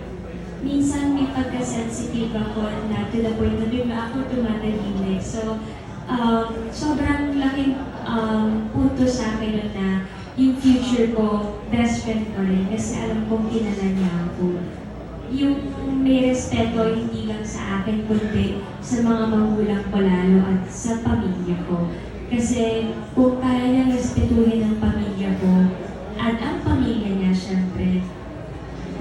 minsan may pagka-sensitive ako na to the point na bigla ako tumatahimik. So, sobrang laking punto sa akin nun na yung future ko, best friend ko rin kasi alam kong kilala niya ako. Yung may respeto hindi lang sa akin kundi sa mga magulang ko lalo at sa pamilya ko. Kasi kung kaya niya respetuhin ang pamilya ko at ang pamilya niya syempre,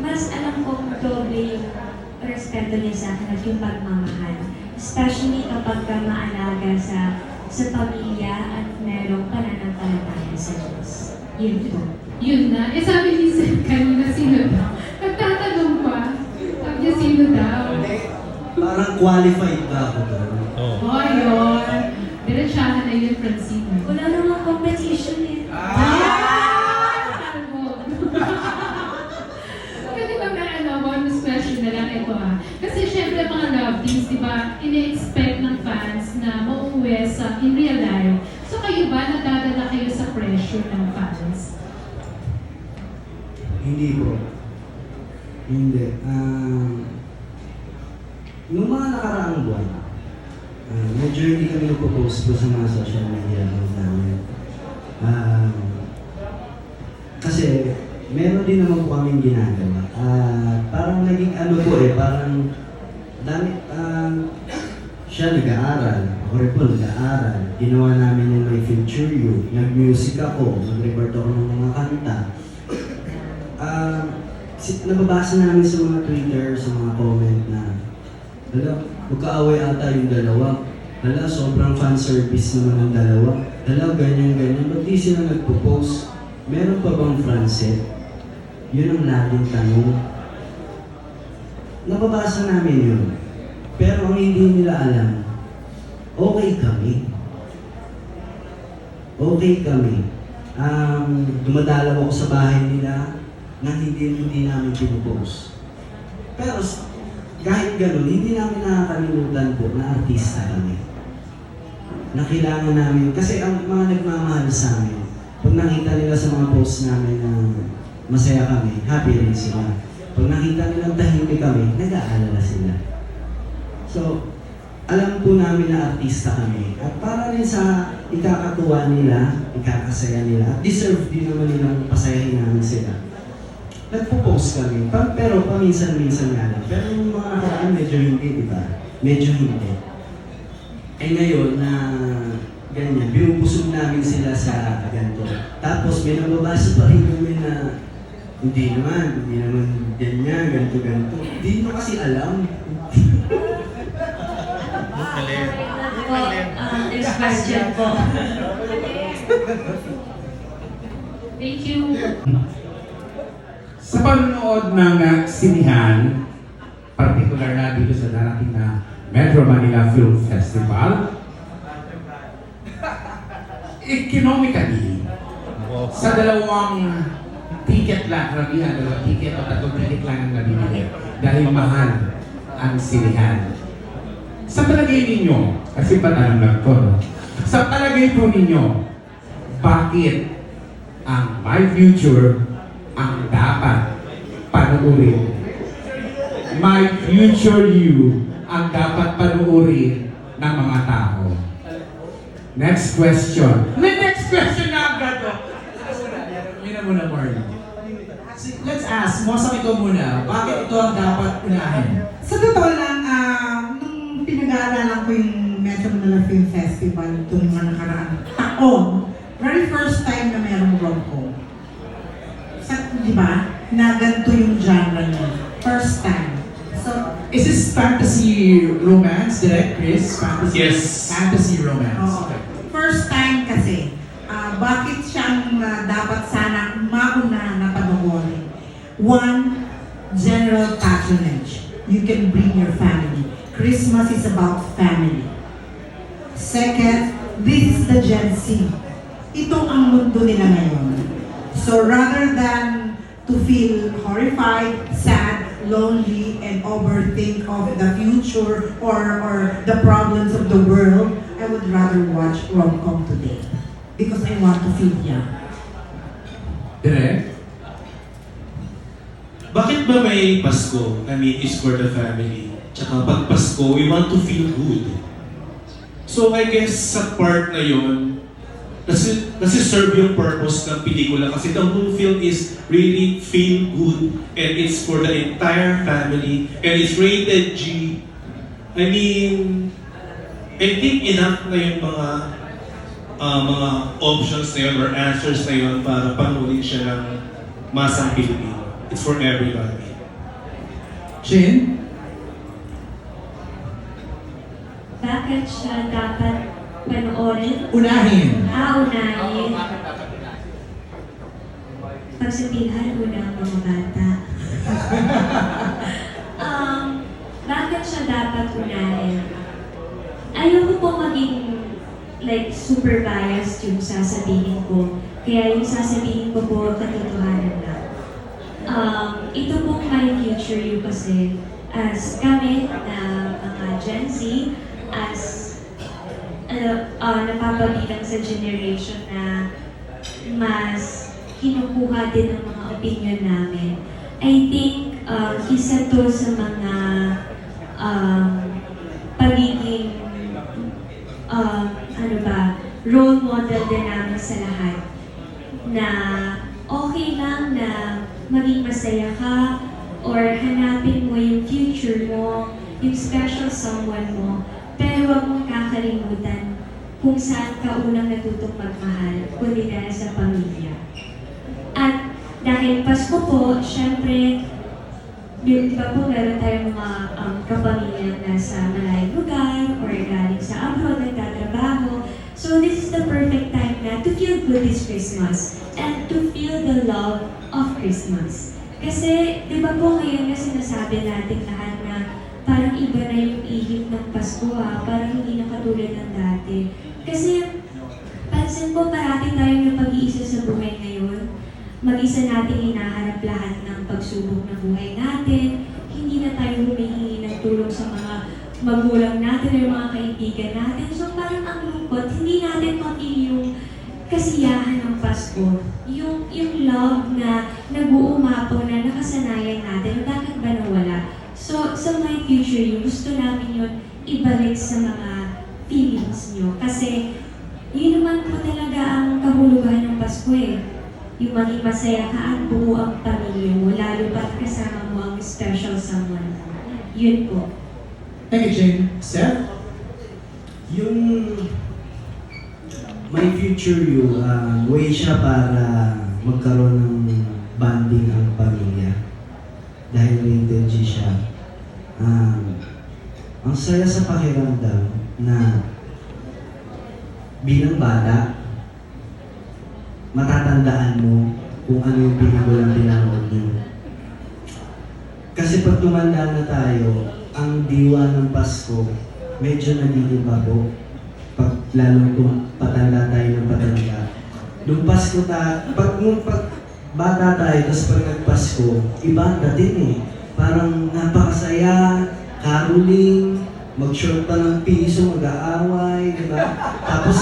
mas alam kong doble yung respeto niya sa akin at yung pagmamahal. Especially kapag ka maalaga sa pamilya at merong pananampalataya sa Diyos. Yun po. Yun na. Sabi ni Sir kanina, sino daw? Nagtatanong pa. Sabi niya, sino daw? Parang qualified ba ako doon? Oh, yun. Diretsahan na yun, Francine. Wala namang competition eh. Pwede ba may bonus question na lang ito Kasi syempre mga love teams, di ba, ine-expect ng fans na mauuwi in real life. So kayo ba, nadadala kayo sa pressure ng fans? Hindi po. Hindi. Noong mga nakaraang buwan, medyo hindi kami nagpo-post po sa mga social media namin. Kasi meron din naman po kaming ginagawa. Parang naging parang siya nag-aaral, ako rin po nag-aaral. Ginawa namin yung My Future You. Nag-music ako, nag-record ako ng mga kanta. Nababasa namin sa mga Twitter, sa mga comment na magkaaway ata yung dalawa. Sobrang fan service naman ng dalawa. Ganyan. Ba't di sila nagpo-post? Meron pa bang friendship? Yun ang laging tanong. Nababasa namin yun. Pero ang hindi nila alam, okay kami. Okay kami. Dumadalaw ako sa bahay nila na hindi namin pinupost. Pero kahit ganun, hindi namin nakakalimutan po na artista kami. Na kailangan namin, kasi ang mga nagmamahal sa amin, pag nakita nila sa mga posts namin na masaya kami, happy rin sila. Pag nakita nilang tahimik kami, nag-aalala sila. So, alam po namin na artista kami. At para rin sa ikakatuwa nila, ikakasaya nila, at deserve din naman nilang pasayahin namin sila. Nagpo-post kami, pero paminsan-minsan nga lang. Pero yung mga nakaraan, medyo hindi, di ba? Medyo hindi. Ngayon na ganyan, binubusog namin sila sa ganito. Tapos may nababasa pa rin kami na hindi naman ganyan, ganito. Hindi nyo kasi alam. Next question po. Thank you. Sa panonood ng sinihan, particular na dito sa darating na Metro Manila Film Festival, economically, sa dalawang ticket lang, karamihan, dalawang ticket o tatlong ticket lang ang nabibili dahil mahal ang sinihan. Sa palagay ninyo, kasi patanong lang ko, no? Sa palagay po ninyo, bakit ang My Future ang dapat panuorin? My Future You ang dapat panuorin ng mga tao. Next question. Next question na agad to. Yun na muna, Marley. Let's ask, Mosang ikaw muna, bakit ito ang dapat unahin? Sa totoo lang, nung pinag-aaralan ko yung Metro Manila Film Festival itong mga nakaraang taon, very first time na merong rom-com. Di ba? Na ganito yung genre niya. First time. So, Is this fantasy romance, direct, Chris? Fantasy, Yes. Fantasy romance. oo. First time kasi, bakit siyang dapat sana mauna na panoorin? One, general patronage. You can bring your family. Christmas is about family. Second, this is the Gen Z. Ito ang mundo nila ngayon. So rather than to feel horrified, sad, lonely, and overthink of the future or the problems of the world, I would rather watch rom-com today because I want to feel young. Direct? Bakit ba may Pasko? I mean, is for the family. Tsaka pag Pasko, we want to feel good. So I guess sa part na yun, nasi-serve yung purpose ng pelikula kasi the whole film is really feel good and it's for the entire family and it's rated G. I mean, I think enough na yung mga options na yun or answers na yun para panoorin siya ng masang Pilipino. It's for everybody. Jane? Bakit siya dapat panoorin? Unahin. Unahin. Pagsabihan mo ng mga bata. Bakit siya dapat unahin? Ayoko po maging like super biased yung sasabihin ko. Kaya yung sasabihin ko po katotohanan lang. Ito pong My Future You kasi as kami na mga Gen Z, as napapabilang sa generation na mas kinukuha din ng mga opinion namin. I think isa to sa mga pagiging role model din namin sa lahat na okay lang na maging masaya ka or hanapin mo yung future mo, yung special someone mo, pero huwag mong kakalimutan kung saan ka unang natutong magmahal, kundi dahil sa pamilya. At dahil Pasko po, syempre, di ba po meron tayong mga kapamilya nasa malayong lugar or galing sa abroad, nagtatrabaho. So this is the perfect time na to feel good this Christmas and to feel the love of Christmas. Kasi, di ba po ngayon na sinasabi natin lahat na parang iba na yung ihip ng Pasko parang hindi na katulad ng dati. Kasi, pansin po parati tayong napag-iisa sa buhay ngayon. Mag-isa natin hinaharap lahat ng pagsubok ng buhay natin. Hindi na tayo humihingi ng tulong sa mga magulang natin o mga kaibigan natin. So parang ang lungkot, hindi natin mapili yung kasiyahan ng Pasko. Yung love na nag-uumapaw na nakasanayan natin, bakit ba nawala? So sa My Future You, gusto namin yun ibalik sa mga feelings nyo. Kasi yun naman po talaga ang kahulugan ng Pasko eh. Yung maging masaya ka at buo ang pamilya mo, lalo pat kasama mo ang special someone. Yun po. Thank you, Jane. Seth? Yung My Future You, way siya para magkaroon ng bonding ang pamilya. Dahil rated G siya. Ang saya sa pakiramdam na bilang bata, matatandaan mo kung ano yung pelikulang pinanood niyo. Kasi pag tumanda na tayo, ang diwa ng Pasko, medyo nagiging bago. Pag lalong patanda tayo ng patanda. Nung Pasko nung bata tayo, tapos pag nagpasko, iba ang dating eh. Parang napakasaya, caroling, mag-short pa ng piso, mag-aaway, di ba? Tapos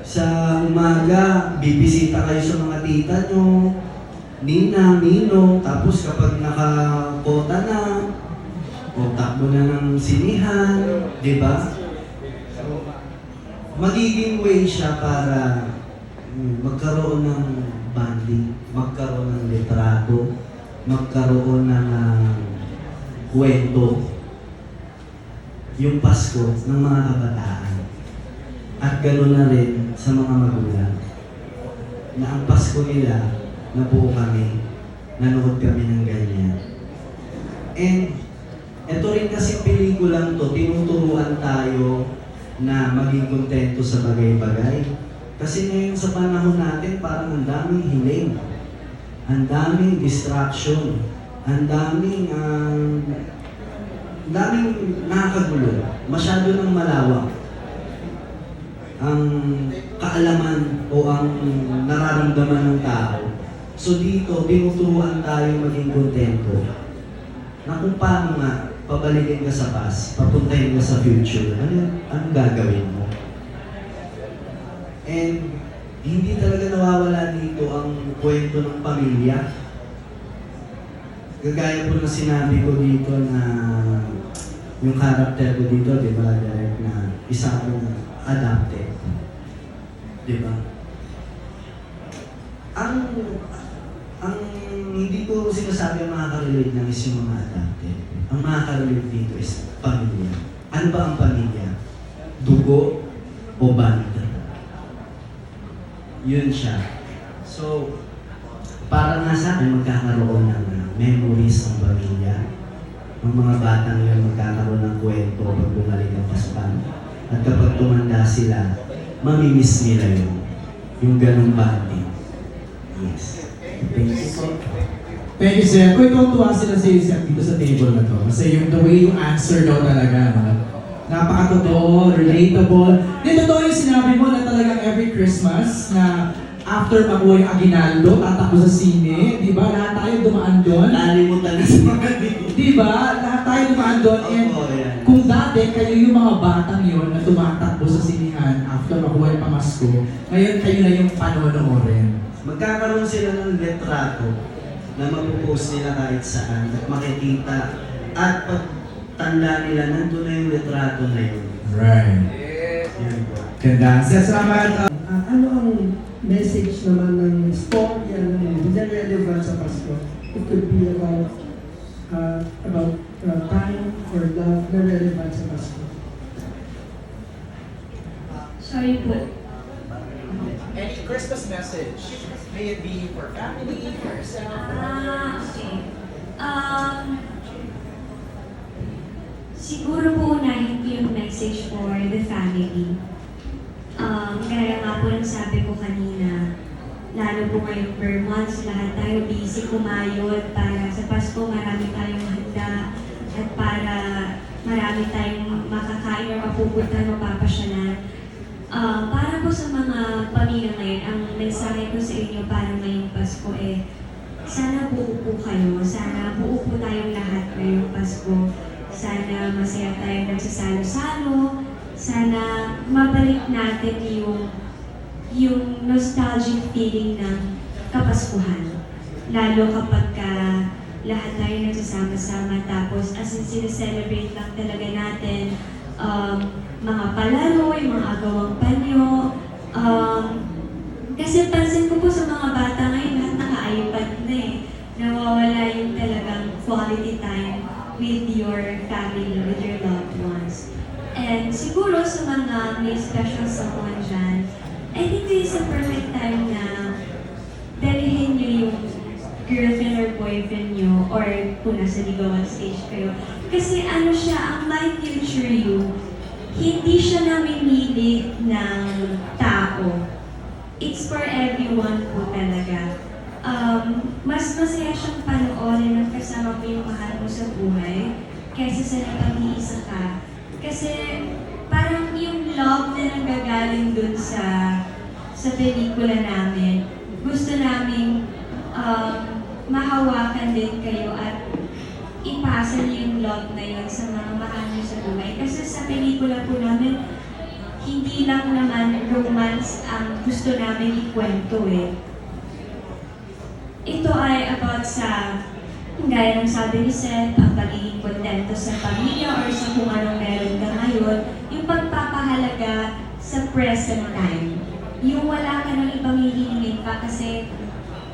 sa umaga, bibisita kayo sa mga tita nyo, nina, nino, tapos kapag nakakota na, o takbo na ng sinihan, di ba? So, magiging way siya para magkaroon ng bonding, magkaroon ng litrato, magkaroon ng kwento, yung Pasko ng mga kabataan. At gano'n na rin sa mga magulang. Na ang Pasko nila, nabuo kami, nanood kami ng ganyan. And ito rin kasi pelikulang to, tinuturuan tayo na maging kontento sa bagay-bagay. Kasi ngayon sa panahon natin, parang ang daming hiling, ang daming distraction, ang daming nakakagulo, masyado ng malawak ang kaalaman o ang nararamdaman ng tao. So dito, tinuturuan tayo maging kontento na kung paano nga pabalikin ka sa past, papuntahin ka sa future, anong gagawin mo? And hindi talaga nawawala dito ang kwento ng pamilya. Gagaya po na sinabi ko dito na yung character ko dito, di ba, Derek, na isa akong adopted. Di ba? Ang hindi ko sinasabi ang makaka-relate lang is yung mga adopted. Ang makaka-relate dito is pamilya. Ano ba ang pamilya? Dugo o banda? Yun siya. So, para nga sa akin, magkakaroon ng memories ng pamilya. Ang mga batang yun magkakaroon ng kwento pag bumalik ang Paspan. At kapag tumanda sila, mamimiss nila yun. Yung ganong bonding. Yes. Thank you po. Thank you, sir. Kung tuwa sila sa Sir dito sa table na to. Kasi yung the way you answer daw talaga, no? Napakatotoo, relatable. Di totoo yung sinabi mo na talagang every Christmas na after makuha yung aginaldo, tatakbo sa sine, di ba? Lahat tayo dumaan doon. Nalimutan na sa mga Di ba? Lahat tayo dumaan doon. And kung dati, kayo yung mga batang yun na tumatakbo sa sinihan after makuha yung pamasko, ngayon kayo na yung panonoorin. Magkakaroon sila ng litrato na mapupost nila kahit saan at makikita. At pag tanda nila, nandun na yung litrato na yun. Right. Yun po. Ganda. Salamat. Ano ang message naman ng storya ng hindi relevant sa Pasko? It could be about time or love na relevant sa Pasko. Sorry po. Any Christmas message? May it be for family, for yourself? Okay. Siguro po unahin ko yung message for the family. Kaya nga po yung sabi ko kanina, lalo po ngayong per months, lahat tayo busy kumayod para sa Pasko marami tayong handa at para marami tayong makakain or mapupunta, mapapasyalan. Para po sa mga pamilya ngayon, ang mensahe ko sa inyo para ngayong Pasko sana buo po kayo, sana buo po tayong lahat ngayong Pasko. Sana masaya tayo nagsasalo-salo, sana mabalik natin yung nostalgic feeling ng Kapaskuhan. Lalo kapag lahat tayo nagsasama-sama tapos as in sineselebrate lang talaga natin mga palaro, yung mga agawang panyo. Kasi pansin ko po sa mga bata ngayon, lahat naka-iPad na eh. Nawawala yung talagang quality time with your family, with your loved ones. And siguro sa mga may special someone dyan, I think this is a perfect time na dalihin nyo yung girlfriend or boyfriend nyo or kung nasa ligawan stage kayo, Kasi ano siya, ang My Future You, hindi siya namimili ng tao. It's for everyone po talaga. Mas masaya siyang panoorin ng kasama mo yung mahal mo sa buhay kaysa sa napag-iisa ka. Kasi parang yung love na nanggagaling dun sa pelikula namin, gusto namin mahawakan din kayo at ipasa niyo yung love na yun sa mga mahal niyo sa buhay. Kasi sa pelikula po namin, hindi lang naman romance ang gusto namin ikwento eh. Ito ay about sa, gaya ng sabi ni Seth, ang pagiging kontento sa pamilya or sa kung anong meron ka ngayon, yung pagpapahalaga sa present time. Yung wala ka ng ibang hihingin pa kasi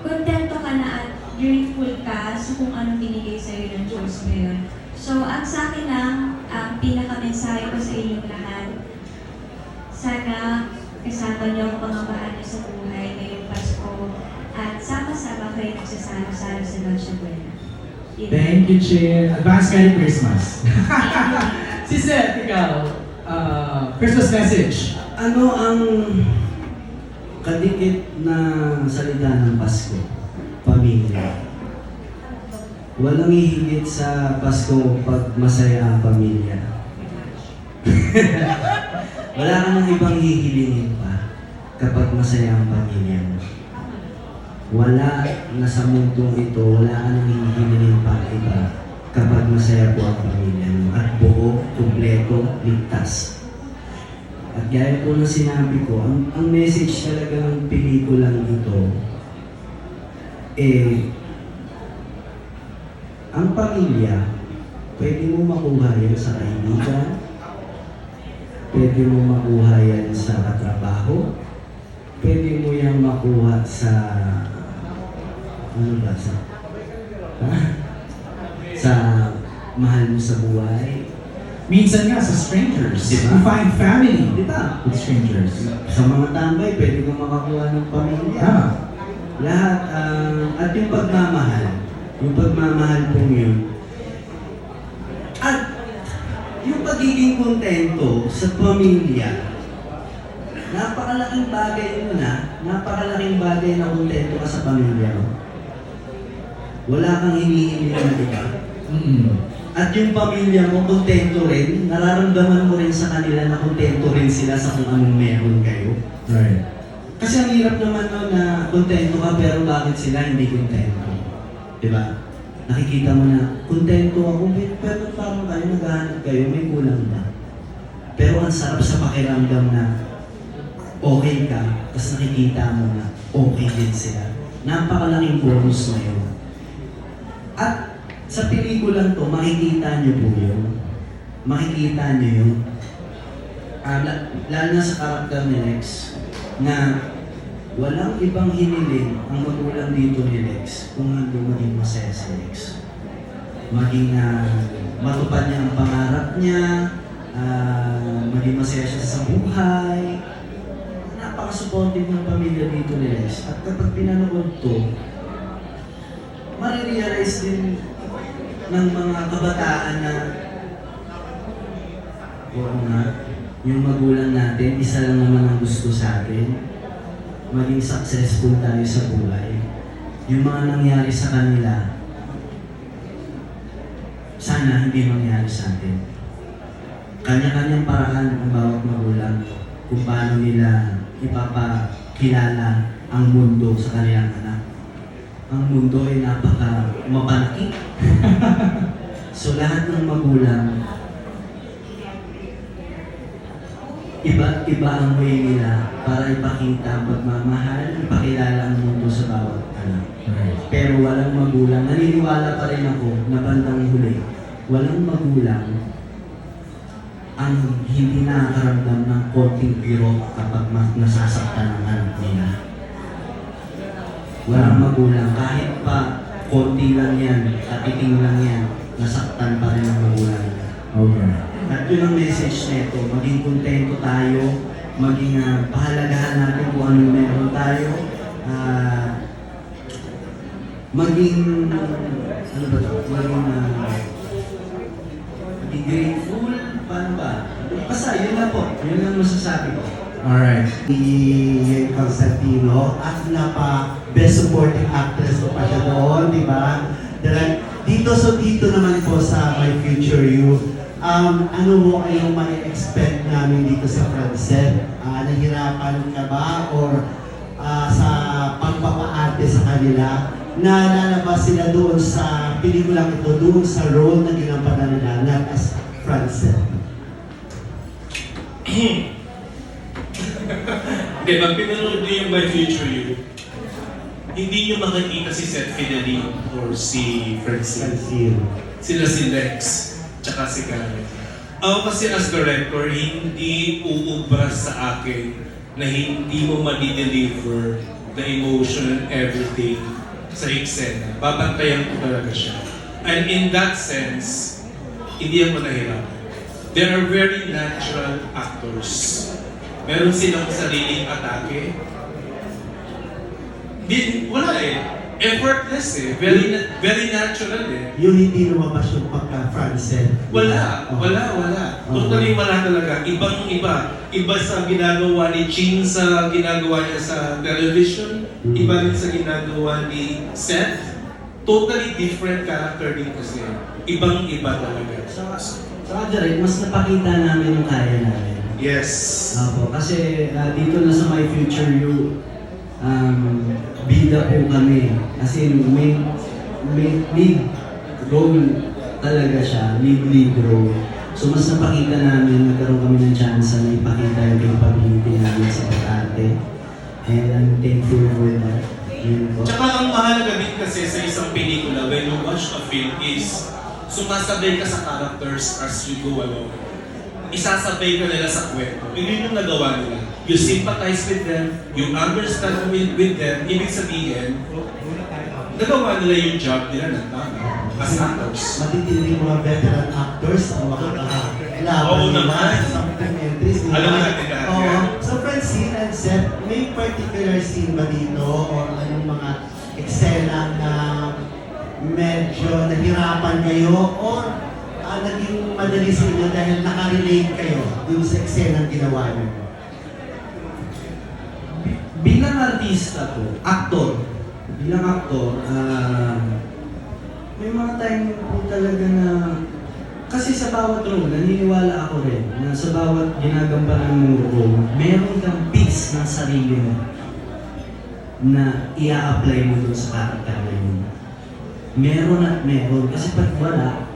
kontento ka na at grateful ka sa kung anong binigay sa'yo ng Diyos ngayon. So, ang sa akin lang, ang pinaka-mensahe ko sa inyong lahat, sana kasama niyo ang mga mahal niyo sa buhay ngayong Pasko at sama-sama kayo nagsasalo-salo sa Noche Buena. Thank you, Chin. Advance Merry Christmas. Si Seth, ikaw, Christmas message. Ano ang kadikit na salita ng Pasko? Pamilya. Walang hihigit sa Pasko pag masaya ang pamilya. Wala ka nang ibang hihilingin pa kapag masaya ang pamilya mo. Wala na sa mundong ito, wala ka nang hihilingin pa iba kapag masaya po ang pamilya mo. At buo, kumpleto, ligtas. At gaya po ng sinabi ko, ang message talaga ng pelikulang ito, ang pamilya, pwede mo makuha yan sa kaibigan, pwede mo makuha yan sa katrabaho, pwede mo yan makuha sa, sa mahal mo sa buhay. Minsan nga sa strangers. Diba? You find family Diba? with strangers. Sa mga tambay, pwede mo makakuha ng pamilya. Tama. Lahat, at yung pagmamahal po yun. At yung pagiging kontento sa pamilya, napakalaking bagay yun napakalaking bagay na kontento ka sa pamilya mo. Wala kang hinihingi na iba. At yung pamilya mo, kontento rin, nararamdaman mo rin sa kanila na kontento rin sila sa kung anong meron kayo. Right. Kasi ang hirap naman nun na kontento ka pero bakit sila hindi kontento? Diba? Nakikita mo na, kontento ako, pero parang kayo naghahanap kayo, may kulang ba? Pero ang sarap sa pakiramdam na okay ka, tapos nakikita mo na okay din sila. Napakalaking bonus na yun. At sa pelikulang to, makikita niyo po yun. Makikita niyo yun. Lalo na sa karakter ni Lex, na walang ibang hiniling ang magulang dito ni Lex kung hindi maging masaya si Lex. Maging matupad niya ang pangarap niya, maging masaya siya sa buhay. Napaka-supportive ng pamilya dito ni Lex. At kapag pinanood to, marirealize din ng mga kabataan na oo nga, yung magulang natin, isa lang naman ang gusto sa atin, maging successful tayo sa buhay. Yung mga nangyari sa kanila, sana hindi mangyari sa atin. Kanya-kanyang paraan ang bawat magulang kung paano nila ipapakilala ang mundo sa kanilang anak. Ang mundo ay mapanaki. So lahat ng magulang, iba ang way nila para ipakita ang pagmamahal, ipakilala ang mundo sa bawat anak. Pero walang magulang, naniniwala pa rin ako na bandang huli, walang magulang ang hindi nakakaramdam ng konting biro kapag nasasaktan ang anak nila. Walang magulang, kahit pa konti lang yan, katiting lang yan, nasaktan pa rin ang magulang. Okay. At yun ang message nito, maging kontento tayo, maging pahalagahan natin kung anong meron tayo, maging, ano ba ito? Maging ano ba? Basta, yun lang po. Yun lang masasabi ko. Alright. Si Constantino at best supporting actress ko pa siya doon, di ba? Dito naman po sa My Future You, ano mo kayong ma-expect namin dito sa Francet? Nahirapan ka ba or sa pagpapaarte sa kanila na lalabas sila doon sa pelikulang ito, doon sa role na ginampanan nila, not as Francet? Hindi, pag pinanood niyo yung My Future You, hindi niyo makikita si Seth Fideline or si Francine. Sila si Lex, tsaka si Karen. Ako kasi as director, hindi uubras sa akin na hindi mo ma-deliver the emotion and everything sa eksena. Babantayan ko talaga siya. And in that sense, hindi ako nahirapan. They are very natural actors. Meron silang sariling atake. Wala eh. Effortless eh. Very natural eh. Yung hindi lumabas yung pagka-Francet. Wala. Totally wala talaga. Ibang-iba. Iba sa ginagawa ni Ching sa ginagawa niya sa television. Iba rin sa ginagawa ni Seth. Totally different character din kasi. Ibang-iba talaga. Saka direct, mas napakita namin yung kaya namin. Yes. Apo, kasi dito na sa My Future You, bida po kami. Kasi may lead role talaga siya, lead role. So mas napakita namin, nagkaroon kami ng chance na ipakita yung capability namin sa pag-arte. And I'm thankful for that. Yun po. Tsaka ang mahalaga din kasi sa isang pelikula, when you watch a film is, sumasabay ka sa characters as you go along. Isasabay ka nila sa kwento. Yun yung nagawa nila. You sympathize with them, you understand with them, ibig sabihin, nagawa nila yung job nila ng tama as actors. Matitindi mga veteran actors ang makakalaban Oo nila naman. sa documentaries. Alam natin lahat Oo. yan. So Francine and Seth, may particular scene ba dito or anong mga eksena na medyo nahirapan kayo or naging madali sa inyo dahil nakarelate kayo dun sa eksenang ginawa niyo? Bilang artista po, bilang aktor, may mga time po talaga na, kasi sa bawat role, naniniwala ako rin na sa bawat ginagampanan mong role, meron kang piece ng sarili mo na i-apply mo dun sa character na yun. Meron at meron, kasi pag wala,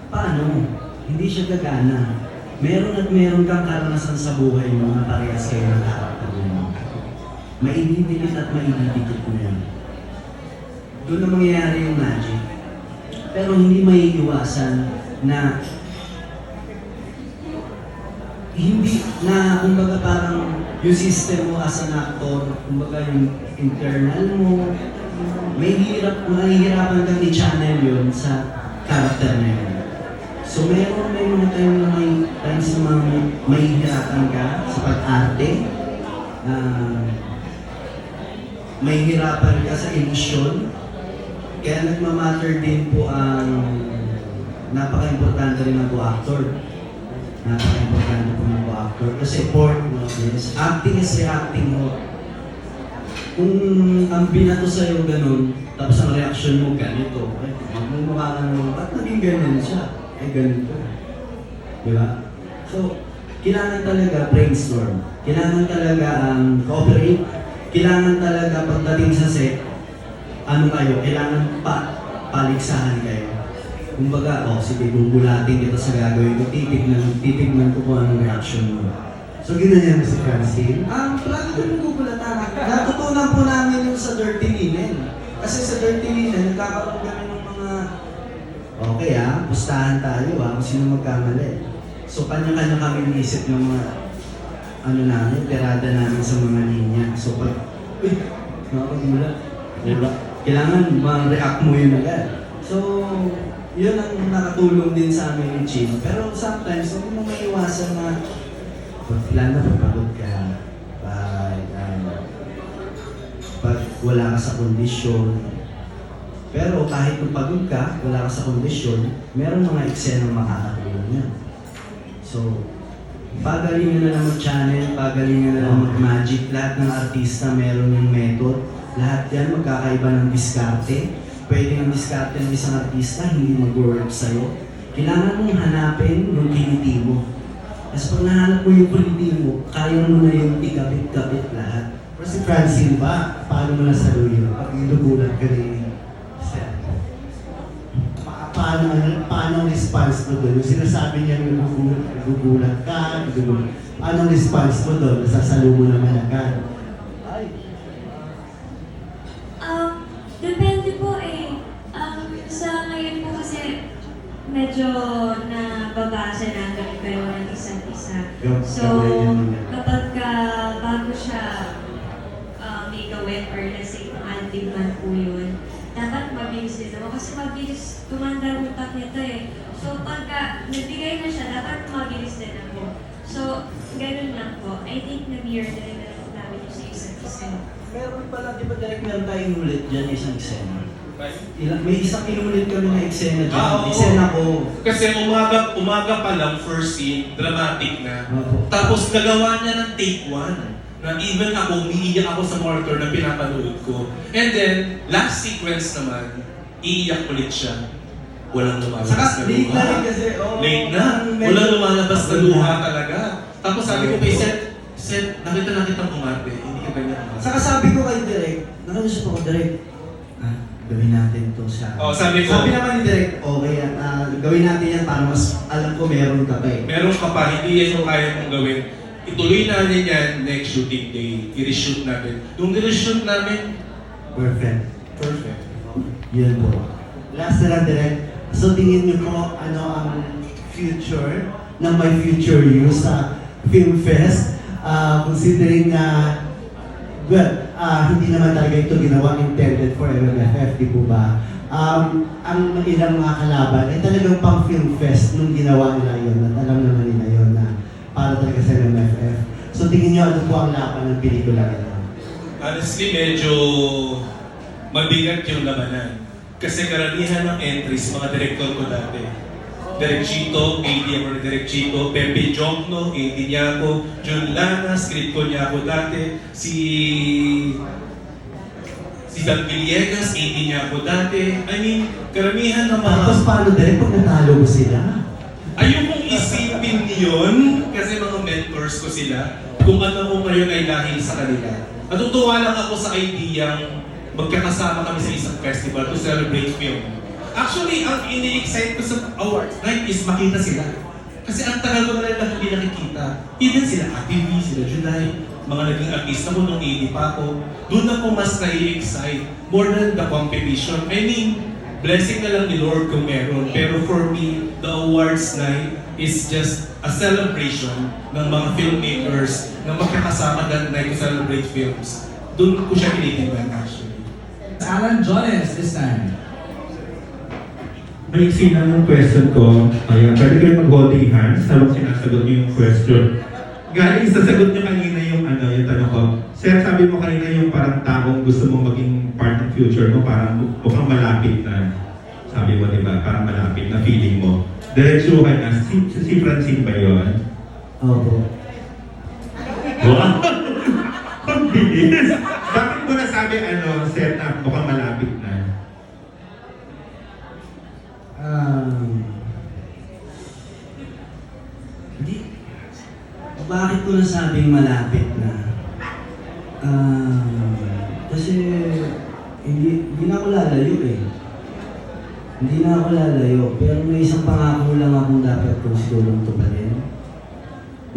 paano? Hindi siya gagana. Meron at meron kang karanasan sa buhay mo na parehas kayo ng character mo. Maididikit at maididikit mo yan. Doon na mangyayari yung magic. Pero hindi maiiwasan na kumbaga parang yung system mo as an actor, kumbaga yung internal mo, mahihirapan kang i-channel yun sa character na yun. So may mga time na may times na mahihirapan ka sa pag-arte, mahihirapan ka sa illusion, kaya nagmamatter din po ang napaka-importante rin ng actor. Napaka-importante po ng actor. Kasi yes, acting is reacting mo. Kung ang binato sa'yo ganun, tapos ang reaction mo ganito, magmumukha ka naman, ba't naging ganyan siya? Ganito. Di ba? So, kailangan talaga brainstorm. Kailangan talaga cooperate. Kailangan talaga pagdating sa set, kailangan paligsahan kayo. Kumbaga, sige, bubulatin kita sa gagawin ko, titignan ko kung anong reaction mo. So, ginanyan mo si Francine? Palagi ko nung bubulatan. Natutunan po namin yung sa Dirty Linen. Kasi sa Dirty Linen, nagkakaroon kami ng mga, okay pustahan tayo kung sino magkamali. So, kanya-kanya kami inisip ng mga, perada namin sa mga linya. So, nakakagulat. Kailangan ma-react mo yun agad. So, yun ang nakatulong din sa amin ni Chino. Pero sometimes, hindi mo maiwasan na lalo na pagpagod ka, pag wala ka sa kondisyon. Pero kahit kung pagod ka, wala ka sa kondisyon, meron mga eksenang makakatulong yan. So, pagalingan na lang mag-channel, pagalingan na lang mag-magic. Lahat ng artista meron yung method. Lahat yan magkakaiba ng diskarte. Pwede ang diskarte ng isang artista, hindi mag-work sa'yo. Kailangan mong hanapin yung kiliti mo. Tapos pag nahanap mo yung kiliti mo, kaya mo na yung ikapit-kapit lahat. Pero si Francine ba, paano mo nasaluhin? Pag inugulat ka ni Seth, paano ang response mo doon? Yung sinasabi niya nagugulat ka, paano ang response mo doon? Nasasalo mo naman agad. Depende po eh. Sa ngayon po kasi medyo nababasa na ang galing ng isa't isa. So, kapag bago siya may gawin or let's say active man po yun, dapat mabilis din ako kasi mabilis tumanda utak nito eh. So, pagka nabigay na siya, dapat mabilis din ako. So, ganun lang po. I think nag-year na rin na namin yung sa isa't isa. Meron pala, di ba direct meron tayong ulit dyan isang eksena? May isang inulit kami na eksena dyan. Oo. Eksena ko. Kasi umaga pa lang, first scene, dramatic na. Tapos nagawa niya ng take 1. Na even ako, umiiyak ako sa monitor na pinapanood ko. And then, last sequence naman, iiyak ulit siya. Walang lumalabas na Late na luha. rin kasi. Late na. Walang lumalabas na luha talaga. Tapos sabi ko kay Seth, nakita na kitang umarte. Hindi ka ganyan umarte. Saka sabi ko kay Direk, nakausap ako Direk. Gawin natin to sa... Sabi ko, Sabi naman ni Direk, okay, gawin natin yan para mas alam ko meron ka pa eh. meron ka pa, hindi yan yung kaya mong gawin. Ituloy natin yan next shooting day. I-reshoot natin. Nung i-reshoot namin, Perfect. perfect. Yun po. Last na lang, Direk. So, tingin niyo po, ano ang future ng My Future You sa Film Fest? Considering na, hindi naman talaga ito ginawa intended for MMFF, di po ba? Ang ilang mga kalaban ay talagang pang Film Fest nung ginawa nila yun at alam naman nila yun na para talaga sa MMFF. So, tingin niyo ano po ang laban ng pelikula nila? Honestly, medyo mabigat yung labanan. Kasi karamihan ng entries, mga director ko dati. Direk Chito, AD ako ni Direk Chito, Pepe Jongno, AD niya ako, Jun Lana, script ko niya ako dati, si Dan Villegas, AD niya ako dati. I mean, karamihan ng mga... Tapos paano, Direk, pag natalo mo sila? Ayokong isipin yun, kasi mga mentors ko sila, kung ano ko ngayon ay dahil sa kanila. Natutuwa lang ako sa ideyang magkakasama kami sa isang festival to celebrate film. Actually, ang ini-excite ko sa awards night is makita sila. Kasi ang tagal ko na lang hindi nakikita. Even sila ATV, sila July, mga naging artista ko nung hindi pa ako. Doon ako mas nai-excite. More than the competition. I mean, blessing na lang ni Lord kung meron. Pero for me, the awards night is just a celebration ng mga filmmakers na magkakasama that night to celebrate films. Doon ko siya kinikilan actually. Alan Jones this time. Maiksi lang yung question ko. Ayan, pwede kayo mag-holding hands habang sinasagot niyo yung question. Galing sa sagot niyo kanina yung yung tanong ko. Sir, sabi mo kanina yung parang taong gusto mo maging part ng future mo, parang mukhang malapit na. Sabi mo, di ba? Parang malapit na feeling mo. Diretsuhan na. Si Francine ba yun? Opo. Wow! Ang bilis! Bakit mo nasabi, Sir, na mukhang malapit na? Bakit ko nasabing malapit na? Kasi hindi na ako lalayo eh. Hindi na ako lalayo. Pero may isang pangako lang akong dapat kong sigurong tuparin.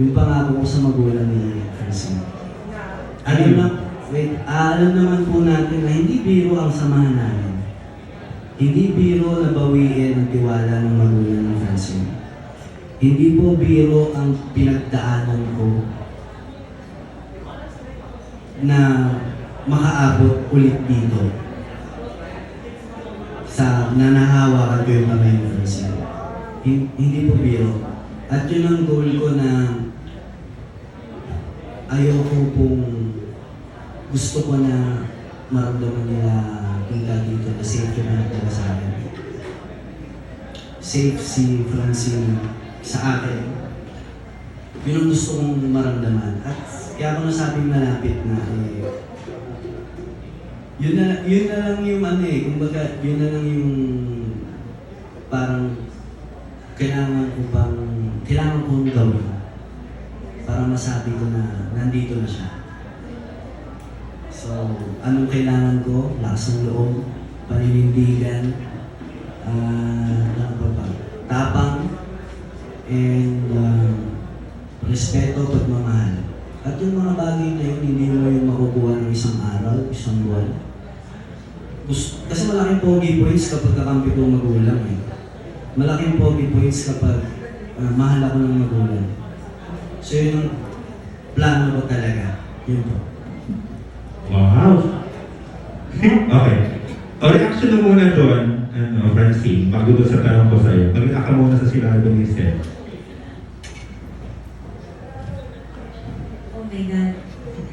Yung pangako ko sa magulang ni Francine. Alam naman po natin na hindi biro ang samahan namin. Hindi biro na bawiin ang tiwala ng magulang ni Francine. Hindi po biro ang pinagdaanan ko na makaabot ulit dito sa nanahawakan ko yung kamay ni Francine. Hindi po biro. At yun ang goal ko na ayoko pong gusto ko na maramdaman nila punta dito na safe yung nakatala sa akin. Safe si Francine sa akin. Yun ang gusto kong maramdaman. At kaya ako nasabing malapit na yun na lang yung kumbaga, yun na lang yung parang kailangan kong gawin para masabi ko na nandito na siya. So, anong kailangan ko? Lakas ng loob, paninindigan, tapang, and respeto, pagmamahal. At yung mga bagay na yun, hindi mo yung makukuha ng isang araw, isang buwan. Kasi malaking pogi points kapag kakampi ko magulang eh. Malaking pogi points kapag mahal ako ng magulang. So yun yung plano ko talaga. Yun po. Wow! Okay. O, reaction mo muna doon, Francine, bago doon sa tanong ko sa'yo. Mag-react ka muna sa sinabi ni Seth. Oh my God.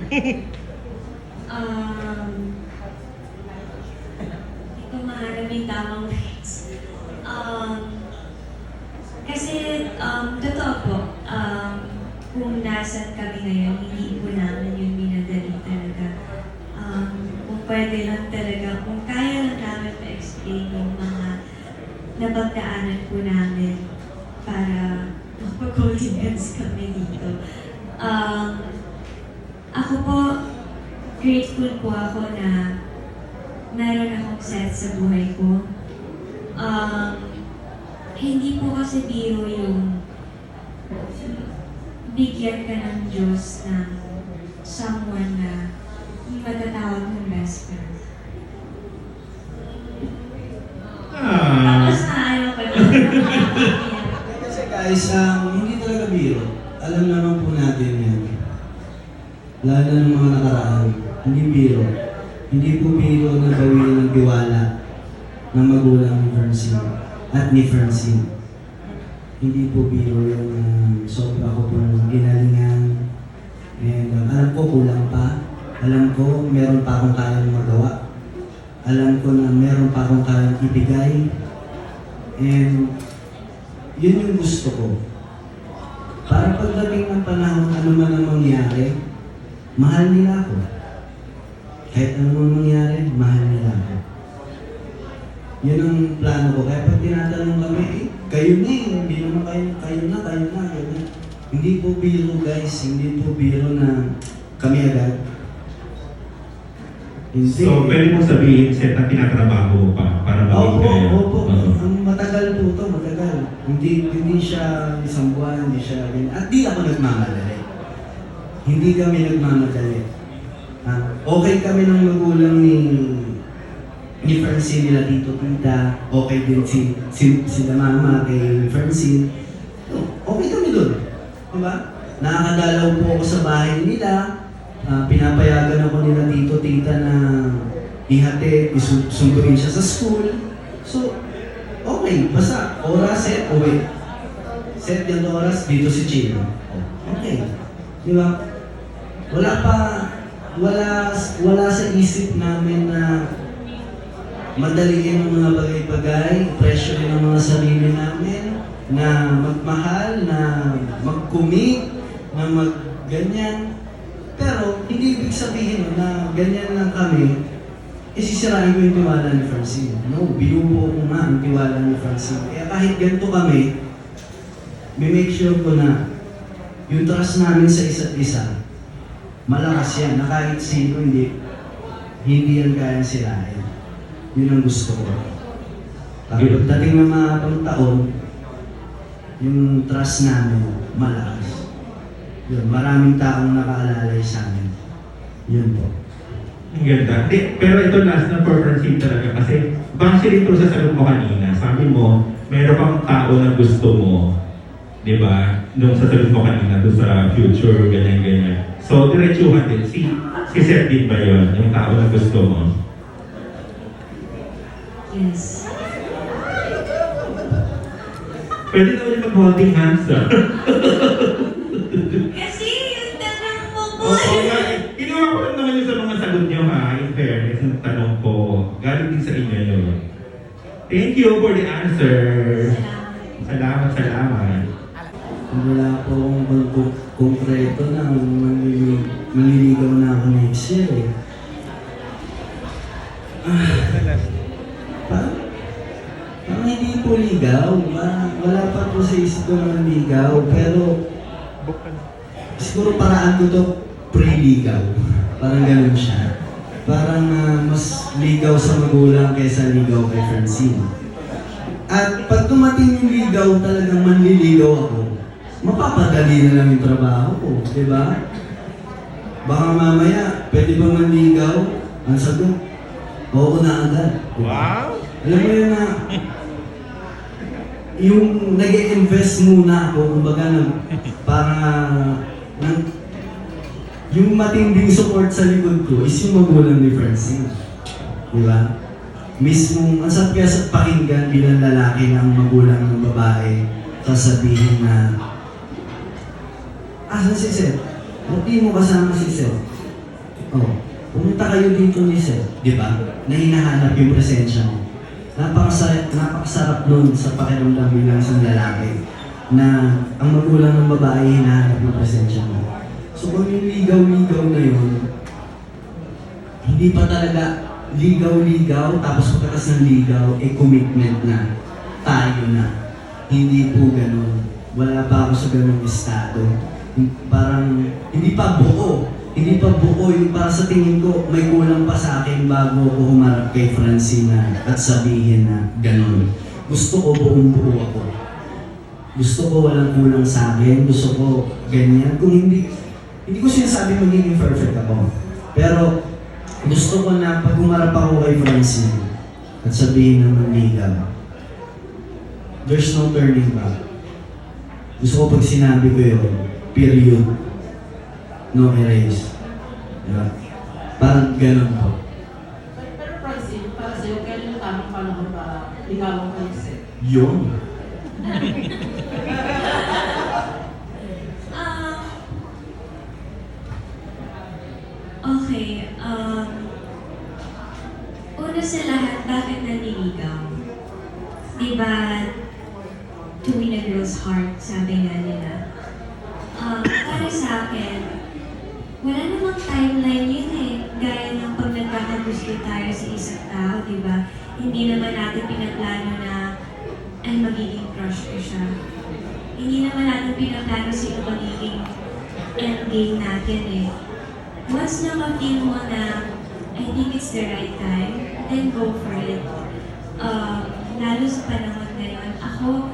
Hindi ko mahanap yung tamang words. Kasi, totoo po, kung nasan kami ngayon, hindi po namin yung minadali talaga. Kung pwede lang talaga, kung kaya lang namin ma-explain yung mga napagdaanan po namin para mapag-audience kami dito. Ako po, grateful po ako na meron akong set sa buhay ko. Hindi po kasi biro yung bigyan ka ng Diyos ng someone na matatawag mong best friend. Tapos na ayaw ko lang. Kasi guys, hindi talaga biro. Alam naman po natin yan. Lalo na ng mga nakaraan. Hindi biro. Hindi po biro na bawian ng tiwala ng magulang ni Francine at ni Francine. Hindi po biro yung sobra ko pong ginalingan. And alam ko kulang pa. Alam ko meron pa akong kayang magawa. Alam ko na meron pa akong kayang ibigay. And yun yung gusto ko. Para pagdating ng panahon, ano man ang mangyari, mahal nila ako. Kahit ano man mangyari, mahal nila ako. Yun ang plano ko. Kaya pag tinatanong kami, kayo na hindi naman kayo na. Hindi po biro guys, hindi po biro na kami agad. Hindi. So, pwede mo sabihin, Seth, na tinatrabaho mo pa para maging kaya? Opo. Ang matagal po ito, matagal. Hindi siya isang buwan, hindi siya ganyan. At di ako nagmamadali. Hindi kami nagmamadali. Okay kami ng magulang ni Francine nila dito, tita. Okay din sila mama kay Francine. Okay kami doon. Diba? Nakakadalaw po ako sa bahay nila. Pinapayagan ako nila dito, tita na ihati, isunduin siya sa school. So, okay. Basta, oras, set, uwi. Set yung oras, dito si Chino. Okay. Diba? Wala sa isip namin na madaliin ang mga bagay-bagay, pressure ng mga sarili namin, na magmahal, na mag-commit, na mag-ganyan. Pero, hindi ibig sabihin na ganyan lang kami, sisirain ko yung tiwala ni Francine. No, binubuo ko nga ang tiwala ni Francine. Kaya kahit ganito kami, may make sure ko na yung trust namin sa isa't isa, malakas yan, na kahit sino hindi yan kayang sirain. Yun ang gusto ko. Pagdating ng mga taon, yung trust namin, malakas. Yun, maraming taong nakaalalay sa amin. Yun po. Ang ganda. Pero ito last na for Francine talaga kasi base rito sa sagot mo kanina, sabi mo, meron pang tao na gusto mo, di ba? Nung sa sagot mo kanina, doon sa future, ganyan-ganyan. So, diretsuhan din. Si Seth din ba yun? Yung tao na gusto mo? Yes. Pwede na ulit mag-holding hands, Kasi yung tanong mo po. Ginawa ko lang naman yung sa mga sagot nyo ha, in fairness, yung tanong ko. Galing din sa inyo yun. Thank you for the answer. Salamat. Kung wala po akong konkreto na maliligaw na ako next year eh. Parang hindi po ligaw. Wala pa po sa isip ko na ligaw. Pero siguro paraan ko to pre-ligaw. Parang ganun siya. Parang mas ligaw sa magulang kaysa ligaw kay Francine. At pag tumating yung ligaw, talagang manliligaw ako, mapapadali na lang yung trabaho ko, di ba? Baka mamaya, pwede ba manligaw? Ang sagot, oo na agad. Wow! Alam mo yun na, yung nag-i-invest muna ako, kumbaga yung matinding support sa likod ko is yung magulang ni Francine. Di ba? Mismong, ang sarap kaya sa pakinggan bilang lalaki ng magulang ng babae, sasabihin na, asan si Seth? Ba't di mo kasama si Seth? Oh, pumunta kayo dito ni Seth. Di ba? Na hinahanap yung presensya mo. Napakasarap nun sa pakiramdam bilang isang lalaki na ang magulang ng babae hinahanap yung presensya mo. So kung yung ligaw-ligaw na yun, hindi pa talaga ligaw-ligaw, tapos pagkakas ng ligaw, commitment na. Tayo na. Hindi po ganun. Wala pa ako sa ganung estado. Parang, hindi pa buo. Hindi pa buo yung para sa tingin ko, may kulang pa sa akin bago ako humarap kay Francine at sabihin na ganun. Gusto ko buong-buo ako. Gusto ko walang kulang sa akin. Gusto ko ganyan. Kung hindi ko sinasabi magiging perfect ako. Pero gusto ko na pag humarap ako kay Francine at sabihin na manligaw, there's no turning back. Gusto ko pag sinabi ko yun, period. No erase. Diba? Parang ganun po. Pero Francine, para sa'yo, kailan yung tamang panahon para ligawan kayo Seth? Yun. Okay, una sa lahat, bakit naniligaw? Diba, to win a girl's heart, sabi nga nila. Para sa akin, wala namang timeline yun eh. Gaya ng pag nagkakagusto tayo sa isang tao, diba? Hindi naman natin pinaplano na ay magiging crush ko siya. Hindi naman natin pinaplano sino magiging endgame natin eh. Once na ma-feel mo na I think it's the right time, then go for it. Lalo sa panahon ngayon, ako,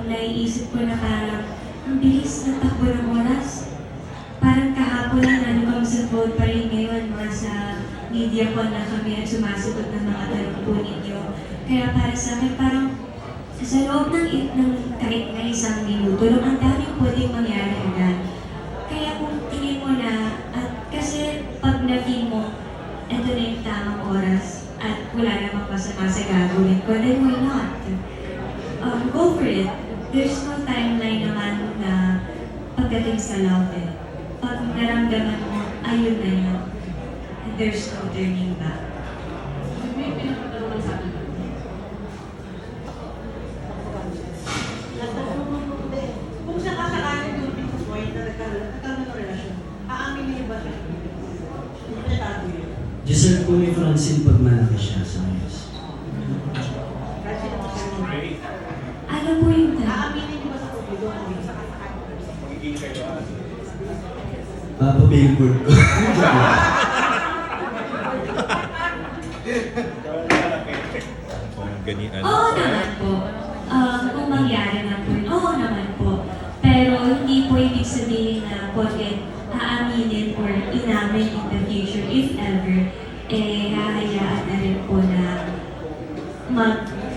naiisip ko na parang ang bilis ng takbo ng oras. Parang kahapon lang ano kami sa phone pa rin ngayon, mga sa media ko na kami at sumasagot ng mga tanong po ninyo. Kaya para sa akin, parang sa loob ng kahit na isang minuto, ang daming pwedeng mangyari agad. Kaya kung tingin mo na, at kasi pag na-feel mo, ito na yung tamang oras at wala namang masama sa gagawin ko, then why not? Go for it. There's no timeline naman na pagdating sa love eh. Pag naramdaman mo, ayun na yun. And there's no turning back. May pinapatanong sa akin. Kung sakasakaling during the point na nagkaroon ng relasyon, aaminin niyo ba siya? Hindi pinatago yun. Deserve po ni Francine pag malaki siya sa ayos. Ano po yung Aaminin niyo ba sa publiko kung sakasakaling? Papa-billboard ko. Oo naman po. Kung mangyari na po yun, oo naman po. Pero hindi po ibig sabihin na porket aaminin or inamin in the future, if ever, hahayaan na rin po na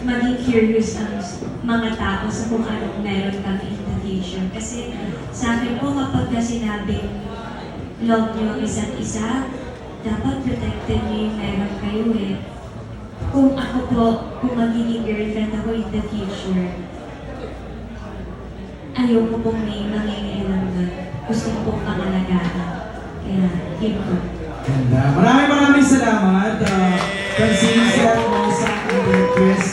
maging curious ang mga tao sa kung anong meron kami in the future. Kasi sa akin po kapag na sinabing love nyo ang isa't isa, dapat protected nyo yung meron kayo eh. Kung ako po, kung magiging girlfriend ako in the future, ayoko pong may mangingialam na gusto ko pong pangalagaan. Kaya, yun po. Ganda. Maraming salamat. Francine, Seth, Rosa, and Chris.